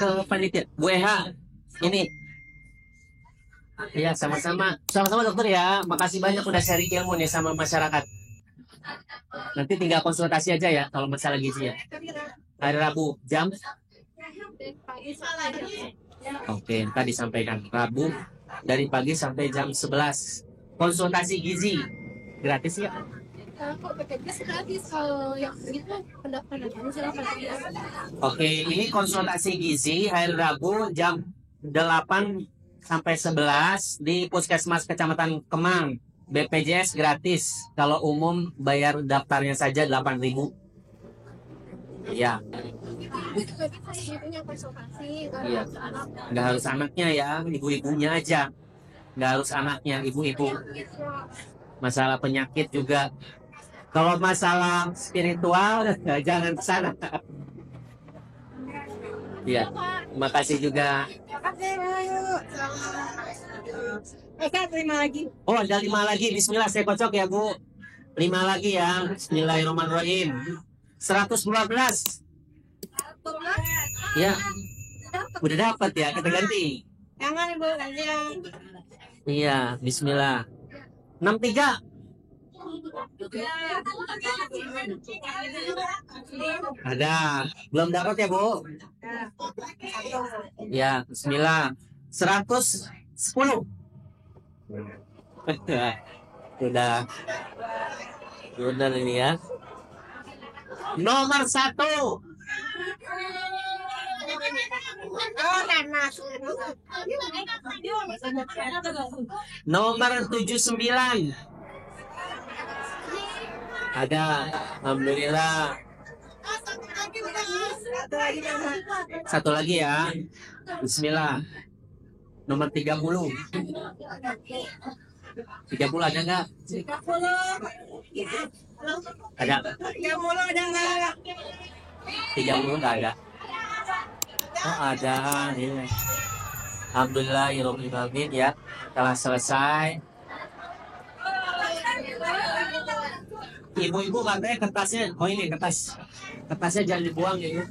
Ke panitia. Bu Eha. Ini. Iya, sama-sama. Sama-sama dokter ya. Makasih banyak udah sharing ilmu nih sama masyarakat. Nanti tinggal konsultasi aja ya kalau masalah gizi ya. Hari Rabu jam. Oke, tadi disampaikan Rabu dari pagi sampai jam 11. Konsultasi gizi gratis ya. Kok BPJS gratis kalau yang itu pendaftaran silakan. Oke, ini konsultasi gizi hari Rabu jam 8 sampai 11 di Puskesmas Kecamatan Kemang. BPJS gratis. Kalau umum bayar daftarnya saja 8.000. Iya. Itu ibunya konsultasi. Iya. Nggak harus anaknya ya, ibu-ibunya aja. Nggak harus anaknya, ibu-ibu. Masalah penyakit juga. Kalau masalah spiritual, jangan ke sana. Iya. Makasih juga. Eka terima lagi. Oh, ada 5 lagi. Bismillah, saya kocok ya, Bu. 5 lagi ya. Bismillahirrahmanirrahim. 112. Ya. Udah dapat ya, kita ganti. Jangan ibu gantian. Iya, bismillah. 63. Ada. Belum dapat ya, Bu? Ya, bismillah. 110. Sudah. Sudah ini ya. Nomor 1. Nomor 79. Ada. Alhamdulillah. Satu lagi ya. Bismillah. Nomor 30. 30 ada nggak? Ada. 30 ada nggak? 30 nggak ada. Oh ada. Ini. Alhamdulillah ya. Telah selesai. Ibu-ibu katanya kertasnya. Oh ini kertas. Kertasnya jangan dibuang ya.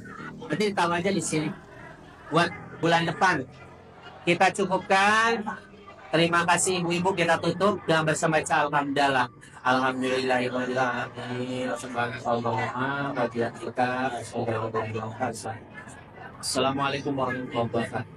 Nanti ditaruh aja di sini. Buat bulan depan. Kita cukupkan. Terima kasih ibu-ibu, kita tutup dengan bersama alhamdulillah. Alhamdulillahirobbilalamin. Assalamualaikum warahmatullahi wabarakatuh.